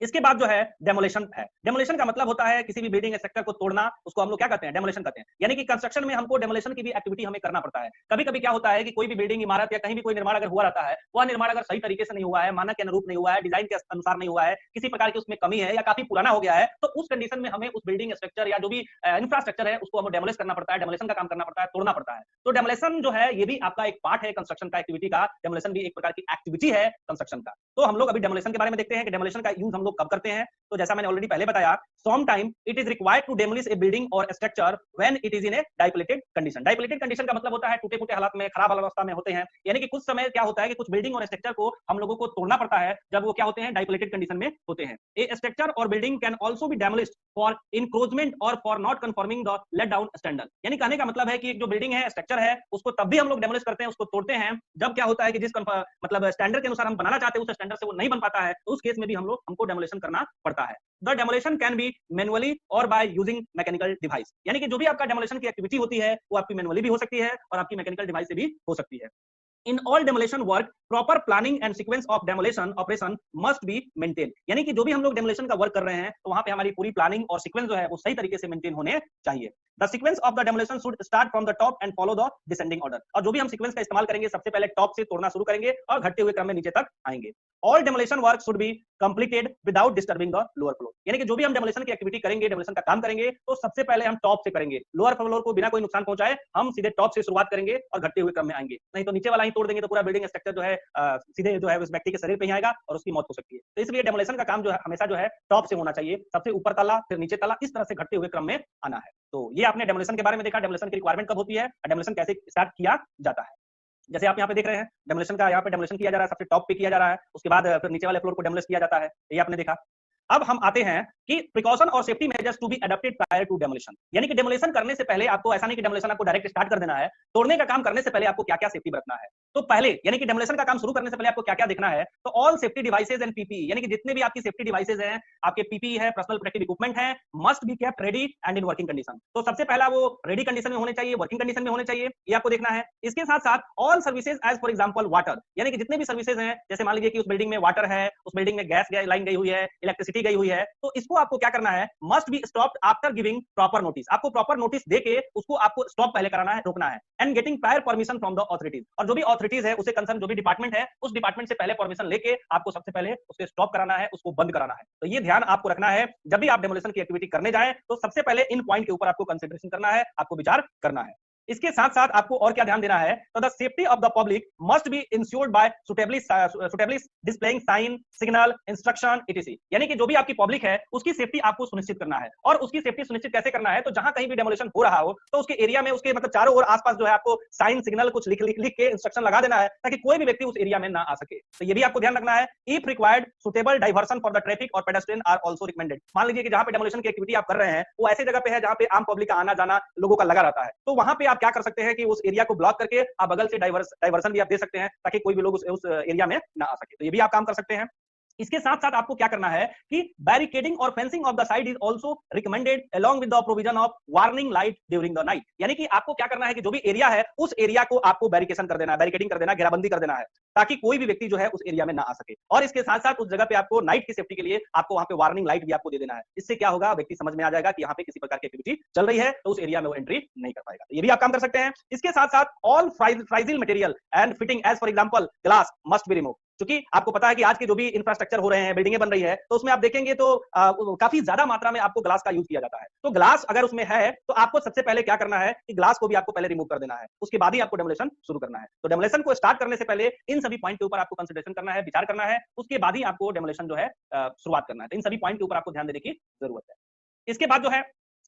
इसके बाद जो है डेमोलेशन है। डेमोलेशन का मतलब होता है किसी भी बिल्डिंग स्ट्रक्चर को तोड़ना, उसको हम लोग क्या कहते हैं, डेमोलेशन कहते हैं। यानी कि कंस्ट्रक्शन में हमको डेमोलेशन की भी एक्टिविटी हमें करना पड़ता है। कभी कभी क्या होता है कि कोई भी बिल्डिंग, इमारत या कहीं भी कोई निर्माण अगर हुआ रहता है, वह निर्माण अगर सही तरीके से नहीं हुआ है, मानक के अनुरूप नहीं हुआ है, डिजाइन के अनुसार नहीं हुआ है, किसी प्रकार की उसमें कमी है या काफी पुराना हो गया है, तो उस कंडीशन में हमें उस बिल्डिंग स्ट्रक्चर या जो भी इंफ्रास्ट्रक्चर है उसको हमें डेमोलिश करना पड़ता है, डेमोलेशन का काम करना पड़ता है, तोड़ना पड़ता है। तो डेमोलेशन जो है ये भी आपका एक पार्ट है कंस्ट्रक्शन का एक्टिविटी का। डेमोलेशन भी एक प्रकार की एक्टिविटी है कंस्ट्रक्शन का। तो हम लोग अभी डेमोलेशन के बारे में देखते हैं कि डेमोलेशन का यूज हम लोग कब करते हैं। तो जैसा मैंने ऑलरेडी पहले बताया, sometime it is required to demolish a building or a structure when it is in a dilapidated condition। dilapidated condition का मतलब होता है टूटे फूटे हालात में, खराब अवस्था में होते हैं। यानी कि कुछ समय क्या होता है कि कुछ बिल्डिंग और स्ट्रक्चर को हम लोगों को तोड़ना पड़ता है जब वो क्या होते हैं, dilapidated कंडीशन में होते हैं। A structure or building can also be demolished for encroachment or for not conforming the let down standard। यानी कहने का मतलब है कि जो बिल्डिंग है, स्ट्रक्चर है, उसको तब भी हम लोग डेमोलिश करते हैं, उसको तोड़ते हैं जब क्या होता है कि जिस मतलब स्टैंडर्ड के अनुसार हम बनाना चाहते हैं उस स्टैंडर्ड से वो नहीं बन पाता है, तो उस केस में भी हमको डेमोलिशन करना पड़ता है। The demolition can be manually or by using mechanical device। यानी कि जो भी आपका डेमोलिशन की एक्टिविटी होती है वो आपकी मैनुअली भी हो सकती है और आपकी मैकेनिकल डिवाइस से भी हो सकती है। In all demolition work, proper planning and sequence of demolition operation must be maintained। यानी कि जो भी हम लोग डेमोलिशन का वर्क कर रहे हैं तो वहां पे हमारी पूरी प्लानिंग और सीक्वेंस जो है वो सही तरीके से मेंटेन होने चाहिए। The sequence of the demolition should start from the top and follow the descending order. और जो भी हम सीक्वेंस का इस्तेमाल करेंगे, सबसे पहले टॉप से तोड़ना शुरू करेंगे और घटते हुए क्रम में नीचे तक आएंगे। All demolition work should be completed without disturbing the lower floor. यानी कि जो भी हम डेमोलेशन की एक्टिविटी करेंगे, डेमोलेशन का काम करेंगे, तो सबसे पहले हम टॉप से करेंगे, लोअर फ्लोर को बिना कोई नुकसान पहुंचाए हम सीधे टॉप से शुरुआत करेंगे और घटते हुए क्रम में आएंगे। नहीं तो नीचे वाला ही तोड़ देंगे तो पूरा बिल्डिंग स्ट्रक्चर जो है सीधे जो है उस व्यक्ति के शरीर पे ही आएगा और उसकी मौत हो सकती है। तो इसलिए डेमोलेशन का काम जो है हमेशा जो है टॉप से होना चाहिए, सबसे ऊपर तला फिर नीचे तला, इस तरह से घटते हुए क्रम में आना है। तो ये आपने डेमोलेशन के बारे में देखा, डेमोलेशन की रिक्वायरमेंट कब होती है, डेमोलेशन कैसे स्टार्ट किया जाता है। जैसे आप यहाँ पे देख रहे हैं, डेमोलेशन का यहाँ पे डेमोलेशन किया जा रहा है, सबसे टॉप पे किया जा रहा है, उसके बाद फिर नीचे वाले फ्लोर को डेमोलिश किया जाता है, ये आपने देखा। अब हम आते हैं कि प्रिकॉशन और safety measures to be adopted prior to demolition. यानी कि डेमोलिशन करने से पहले आपको ऐसा नहीं कि डेमोलिशन आपको डायरेक्ट स्टार्ट कर देना है, तोड़ने का काम करने से पहले आपको क्या-क्या सेफ्टी बरतना है। तो पहले यानी कि डेमोलिशन का काम शुरू करने से पहले आपको क्या-क्या देखना है, तो all safety devices and PPE, यानी कि जितने भी आपकी सेफ्टी डिवाइसेज हैं, आपके पीपीई है, पर्सनल प्रोटेक्टिव इक्विपमेंट है, must be kept ready and in working condition. तो सबसे पहला वो रेडी कंडीशन में होने चाहिए, वर्किंग कंडीशन में होने चाहिए, ये आपको देखना है। इसके साथ-साथ all services as for example water, यानी कि जितने भी सर्विसेज हैं, जैसे मान लीजिए कि उस बिल्डिंग में वाटर है, उस बिल्डिंग में गैस लाइन गई हुई है, इलेक्ट्रिसिटी गई हुई है, तो इसको आपको क्या करना है, must be stopped after giving proper notice. आपको प्रॉपर नोटिस देके उसको आपको स्टॉप पहले कराना है, रोकना है, and getting prior permission from the authorities. और जो भी ऑथोरिटीज है, उसे कंसर्न जो भी डिपार्टमेंट है, उस डिपार्टमेंट से पहले परमिशन लेके आपको सबसे पहले उसके स्टॉप कराना है, उसको बंद कराना है। तो ये ध्यान आपको रखना है, जब भी आप डेमोलिशन की एक्टिविटी करने जाएं तो सबसे पहले इन पॉइंट के ऊपर आपको कंसिडरेशन करना है, आपको विचार करना है। इसके साथ साथ आपको और क्या ध्यान देना है, तो the safety of the public must be ensured by suitably displaying sign, signal, instruction etc। यानी कि जो भी आपकी पब्लिक है उसकी सेफ्टी आपको सुनिश्चित करना है। और उसकी सेफ्टी सुनिश्चित कैसे करना है, तो जहां कहीं भी डेमोलिशन हो रहा हो तो उसके एरिया में, उसके मतलब चारों ओर आसपास जो है आपको साइन, सिग्नल कुछ लिख के इंस्ट्रक्शन लगा देना है, ताकि कोई भी व्यक्ति उस एरिया में ना आ सके। तो ये भी आपको ध्यान रखना है। If required suitable diversion for the traffic और पेडेस्ट्रियन आर आल्सो रिकमेंडेड। मान लीजिए कि जहां पे डेमोलिशन की एक्टिविटी आप कर रहे हैं वो ऐसी जगह पे है जहां पे आम पब्लिक का आना जाना लोगों का लगा रहता है, तो वहां पे आप क्या कर सकते हैं कि उस एरिया को ब्लॉक करके आप बगल से डाइवर्सन भी आप दे सकते हैं, ताकि कोई भी लोग उस एरिया में ना आ सके। तो ये भी आप काम कर सकते हैं। इसके साथ साथ आपको क्या करना है कि बैरिकेडिंग और fencing of the side is also recommended along with the provision of warning light during the night. यानी कि आपको क्या करना है कि जो भी एरिया है उस एरिया को आपको बैरिकेशन कर देना है, बैरिकेडिंग कर देना, घेराबंदी कर देना है, ताकि कोई भी व्यक्ति जो है उस एरिया में ना आ सके। और इसके साथ साथ उस जगह पे आपको नाइट की सेफ्टी के लिए आपको वहां पे वार्निंग लाइट भी आपको दे देना है। इससे क्या होगा, व्यक्ति समझ में आ जाएगा कि यहाँ पे किसी प्रकार की एक्टिविटी चल रही है, तो उस एरिया में वो एंट्री नहीं कर पाएगा। ये भी आप काम कर सकते हैं। इसके साथ साथ all fragile material and fitting as for example glass must be remove. क्योंकि आपको पता है कि आज के जो भी इंफ्रास्ट्रक्चर हो रहे हैं, बिल्डिंगें बन रही है, तो उसमें आप देखेंगे तो काफी ज्यादा मात्रा में आपको ग्लास का यूज किया जाता है। तो ग्लास अगर उसमें है तो आपको सबसे पहले क्या करना है कि ग्लास को भी आपको पहले रिमूव कर देना है, उसके बाद ही आपको डेमोलिशन शुरू करना है। तो डेमोलिशन को स्टार्ट करने से पहले इन सभी पॉइंट के ऊपर आपको कंसिडरेशन करना है, विचार करना है, उसके बाद ही आपको डेमोलिशन जो है शुरुआत करना है। तो इन सभी पॉइंट के ऊपर आपको ध्यान देने की जरूरत है। इसके बाद जो है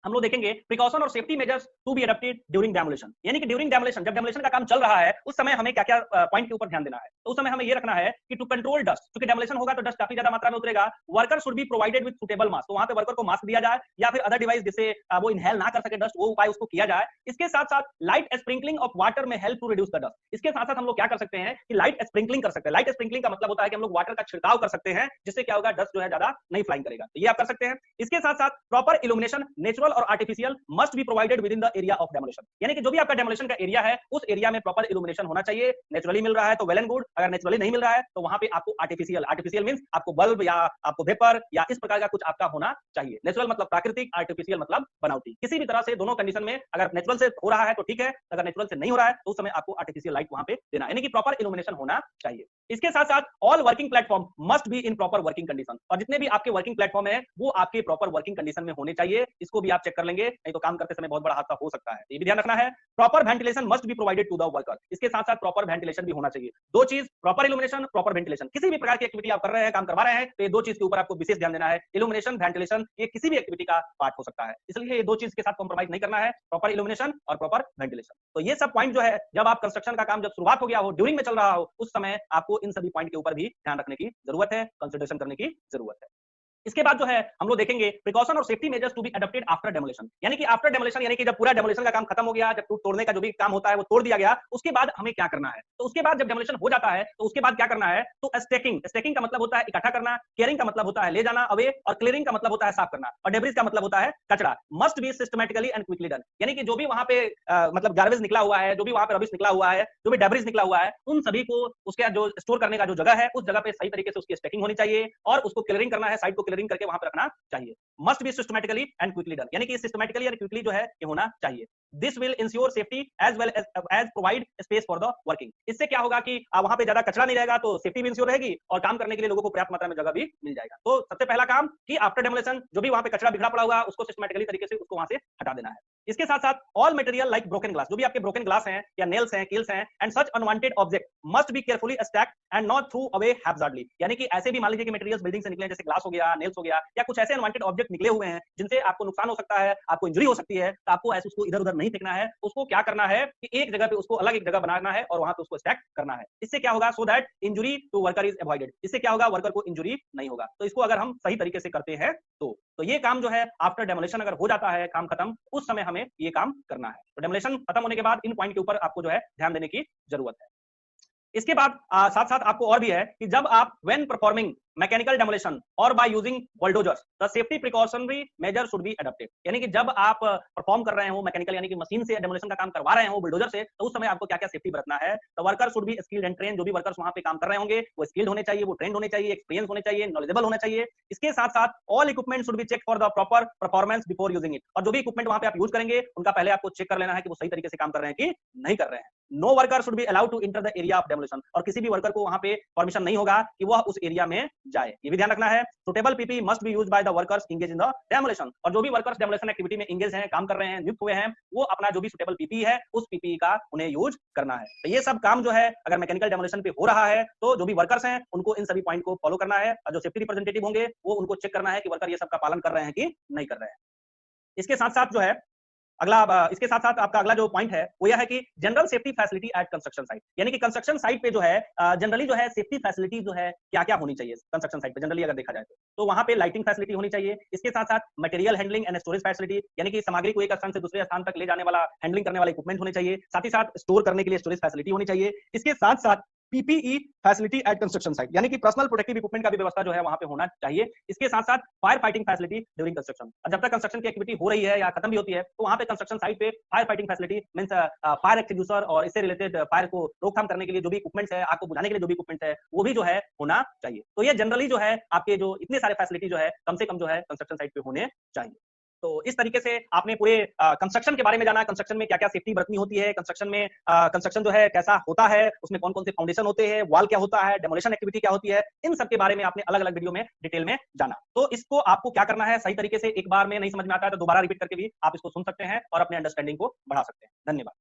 हम लोग देखेंगे प्रिकॉशन और safety measures to be adopted during demolition. यानी कि ड्यूरिंग डेमोलिशन, जब डेमोलिशन का काम चल रहा है उस समय हमें क्या-क्या पॉइंट के ऊपर ध्यान देना है। तो उस समय हमें ये रखना है कि टू कंट्रोल डस्ट, क्योंकि डेमोलिशन होगा तो डस्ट काफी ज्यादा मात्रा में उतरेगा। Worker should be provided with suitable mask, तो वहां पे वर्कर को मास्क दिया जाए या फिर अदर डिवाइस जिससे वो इनहेल ना कर सके डस्ट, वो उपाय उसको किया जाए। इसके साथ साथ light sprinkling of water may help to reduce the dust. इसके साथ साथ हम लोग क्या कर सकते हैं कि लाइट स्प्रिंकलिंग कर सकते हैं। लाइट स्प्रिंकलिंग का मतलब होता है कि हम लोग वाटर का छिड़काव कर सकते हैं, जिससे क्या होगा, डस्ट जो है ज्यादा नहीं फ्लाइंग करेगा। तो ये आप कर सकते हैं। इसके साथ साथ प्रॉपर इल्यूमिनेशन, नेचुरल और artificial, must be provided with in the area of demolition. यानी कि जो भी आपका डेमोलिशन का एरिया है उस एरिया में प्रॉपर इल्यूमिनेशन होना चाहिए। नेचुरली मिल रहा है तो वेल एंड गुड, अगर नेचुरली नहीं मिल रहा है तो वहां पे आपको आर्टिफिशियल मींस आपको बल्ब या आपको वेपर या इस प्रकार का कुछ आपका होना चाहिए। नेचुरल मतलब प्राकृतिक, आर्टिफिशियल मतलब बनावटी। किसी भी तरह से दोनों कंडीशन में अगर नेचुरल से हो रहा है तो ठीक है, अगर नेचुरल से नहीं हो रहा है तो उस समय आपको आर्टिफिशियल लाइट वहां पे देना है, यानी कि प्रॉपर इल्यूमिनेशन होना चाहिए। इसके साथ साथ all working platform must be in proper working condition, और जितने भी आपके वर्किंग प्लेटफॉर्म है वो आपके प्रॉपर वर्किंग कंडीशन में होने चाहिए। इसको भी आप चेक कर लेंगे, नहीं तो काम करते समय बहुत बड़ा हादसा हो सकता है। ये भी ध्यान रखना है। Proper ventilation must be provided to the worker, इसके साथ साथ प्रॉपर वेंटिलेशन भी होना चाहिए। दो चीज, प्रॉपर इल्यूमिनेशन, प्रॉपर वेंटिलेशन। किसी भी प्रकार की एक्टिविटी आप कर रहे हैं, काम करवा रहे हैं, तो ये दो चीज के ऊपर आपको विशेष ध्यान देना है। इल्यूमिनेशन, वेंटिलेशन, ये किसी भी एक्टिविटी का पार्ट हो सकता है, इसलिए ये दो चीज के साथ कॉम्प्रोमाइज नहीं करना है, प्रॉपर इल्यूमिनेशन और प्रॉपर वेंटिलेशन। तो ये सब पॉइंट जो है, जब आप कंस्ट्रक्शन का काम जब शुरुआत हो गया हो, ड्यूरिंग में चल रहा हो, उस समय आपको इन सभी पॉइंट के ऊपर भी ध्यान रखने की जरूरत है, कंसिडरेशन करने की जरूरत है। इसके बाद जो है हम लोग देखेंगे प्रिकॉशन और safety measures to be adopted after demolition. यानी कि आफ्टर डेमोलिशन, यानी कि जब पूरा डेमोलिशन का काम खत्म हो गया, जब तोड़ने का जो भी काम होता है वो तोड़ दिया गया, उसके बाद हमें क्या करना है। तो उसके बाद जब डेमोलिशन हो जाता है तो उसके बाद क्या करना है, तो स्टैकिंग का मतलब होता है इकट्ठा करना, केयरिंग का मतलब होता है ले जाना अवे, और क्लियरिंग का मतलब होता है साफ करना, और डेब्रिस का मतलब होता है कचरा। Must be systematically and quickly done. यानी कि जो भी वहां पे मतलब गार्बेज निकला हुआ है, जो भी वहां पे रबिश निकला हुआ है, जो भी डेब्रिस निकला हुआ है, उन सभी को उसके जो स्टोर करने का जो जगह है उस जगह पे सही तरीके से उसकी स्टैकिंग होनी चाहिए, और उसको क्लियरिंग करना है, साइड को क्लियरिंग करके वहां पे रखना चाहिए। Must be systematically and quickly done, यानी कि सिस्टमैटिकली और क्विकली जो है ये होना चाहिए। This will ensure safety as well as provide space for the working. इससे क्या होगा कि वहां पे ज्यादा कचरा नहीं रहेगा तो सेफ्टी भी इंश्योर रहेगी और काम करने के लिए लोगों को पर्याप्त मात्रा में जगह भी मिल जाएगा। तो सबसे पहला काम कि आफ्टर डेमोलेशन जो भी वहां पे कचरा बिखरा पड़ा होगा उसको सिस्टमैटिकली तरीके से उसको वहां से हटा देना है। इसके साथ साथ all material like broken glass, जो भी आपके ब्रोकन ग्लास हैं या नेल्स हैं, कील्स हैं and such unwanted object must be carefully stacked and not throw away haphazardly, यानी कि ऐसे भी मान लीजिए कि मटेरियल्स बिल्डिंग से निकले जैसे ग्लास हो गया, नेल्स हो गया या कुछ ऐसे अनवांटेड ऑब्जेक्ट निकले हुए हैं जिनसे आपको नुकसान हो सकता है, आपको इंजरी हो सकती है, तो आपको ऐसे उसको इधर-उधर नहीं फेंकना है। उसको क्या करना है कि एक जगह पे उसको अलग एक जगह बनाना है और वहां पे उसको स्टैक करना है। इससे क्या होगा, so that injury to worker is avoided, इससे क्या होगा वर्कर को इंजरी नहीं होगा। तो इसको अगर हम सही तरीके से करते हैं तो ये काम जो है आफ्टर डेमोलेशन अगर हो जाता है काम खत्म, उस समय हमें ये काम करना है। तो डेमोलेशन खत्म होने के बाद इन पॉइंट के ऊपर आपको जो है ध्यान देने की जरूरत है। इसके बाद साथ साथ आपको और भी है कि जब आप व्हेन परफॉर्मिंग मैकेनिकल डेमोलेशन और by using bulldozers the safety precautionary major should be adopted, यानी कि जब आप परफॉर्म कर रहे हो मैकेनिकल यानी कि मशीन से डेमोलेशन का काम करवा रहे हो बुलडोजर से, तो उस समय आपको क्या क्या सेफ्टी बरतना है। तो worker should B skilled and train, जो भी वर्कर्स वहां पे काम कर रहे होंगे वो स्किल्ड होने चाहिए, वो ट्रेंड होने चाहिए, एक्सपीरियंस होने चाहिए, नॉलेजेबल होना चाहिए। इसके साथ साथ all equipment should be check for the proper performance before using it, और जो भी इक्विपमेंट वहां पे आप यूज करेंगे उनका पहले आपको चेक कर लेना है कि वो सही तरीके से काम कर रहे हैं कि नहीं कर रहे हैं। No worker should be allowed to enter the area of demolition, और किसी भी वर्कर को वहां पे परमिशन नहीं होगा कि वह उस एरिया में जाए, ये भी ध्यान रखना है। Suitable PP must be used by the workers engage in the demolition, और जो भी वर्कर्स डेमोलेशन एक्टिविटी में एंगेज हैं, काम कर रहे हैं, नियुक्त हुए हैं, वो अपना जो भी सुटेबल पीपी है उस पीपी का उन्हें यूज करना है। तो ये सब काम जो है अगर मैकेनिकल डेमोलेशन पे हो रहा है तो जो भी वर्कर्स हैं उनको इन सभी पॉइंट को फॉलो करना है, और जो सेफ्टी रिप्रेजेंटेटिव होंगे वो उनको चेक करना है कि वर्कर ये सब का पालन कर रहे हैं कि नहीं कर रहे हैं। इसके साथ साथ जो है इसके साथ साथ आपका अगला जो पॉइंट है वो यह है कि general safety facility eight construction site, यानी कि कंस्ट्रक्शन साइट पे जो है जनरली जो है सेफ्टी फैसिलिटी जो है क्या क्या होनी चाहिए कंस्ट्रक्शन साइट पे जनरली अगर देखा जाए तो वहां पे लाइटिंग फैसिलिटी होनी चाहिए। इसके साथ साथ material handling and storage facility, यानी कि सामग्री को एक स्थान से दूसरे स्थान तक ले जाने वाला हैंडलिंग करने वाला इक्विपमेंट होने चाहिए, साथ ही साथ स्टोर करने के लिए स्टोरेज फैसिलिटी होनी चाहिए। इसके साथ साथ PPE facility eight construction site, यानी कि पर्सनल प्रोटेक्टिव इक्विपमेंट का भी व्यवस्था जो है वहां पे होना चाहिए। इसके साथ साथ fire fighting facility during construction, और जब तक कंस्ट्रक्शन की एक्टिविटी हो रही है या खत्म भी होती है तो वहां पे कंस्ट्रक्शन साइट पे fire fighting facility means fire extinguisher और इससे रिलेटेड फायर को रोकथाम करने के लिए जो भी इक्विपमेंट्स है, आग को बुझाने के लिए जो भी इक्विपमेंट्स है वो भी जो है होना चाहिए। तो ये जनरली जो है आपके जो इतने सारे फैसिलिटी जो है कम से कम जो है कंस्ट्रक्शन साइट पे होने चाहिए। तो इस तरीके से आपने पूरे कंस्ट्रक्शन के बारे में जाना, कंस्ट्रक्शन में क्या-क्या सेफ्टी बरतनी होती है, कंस्ट्रक्शन में कंस्ट्रक्शन जो है कैसा होता है, उसमें कौन-कौन से फाउंडेशन होते हैं, वॉल क्या होता है, डेमोलिशन एक्टिविटी क्या होती है, इन सब के बारे में आपने अलग-अलग वीडियो में डिटेल में जाना। तो इसको आपको क्या करना है, सही तरीके से एक बार में नहीं समझ में आता है तो दोबारा रिपीट करके भी आप इसको सुन सकते हैं और अपने अंडरस्टैंडिंग को बढ़ा सकते हैं। धन्यवाद।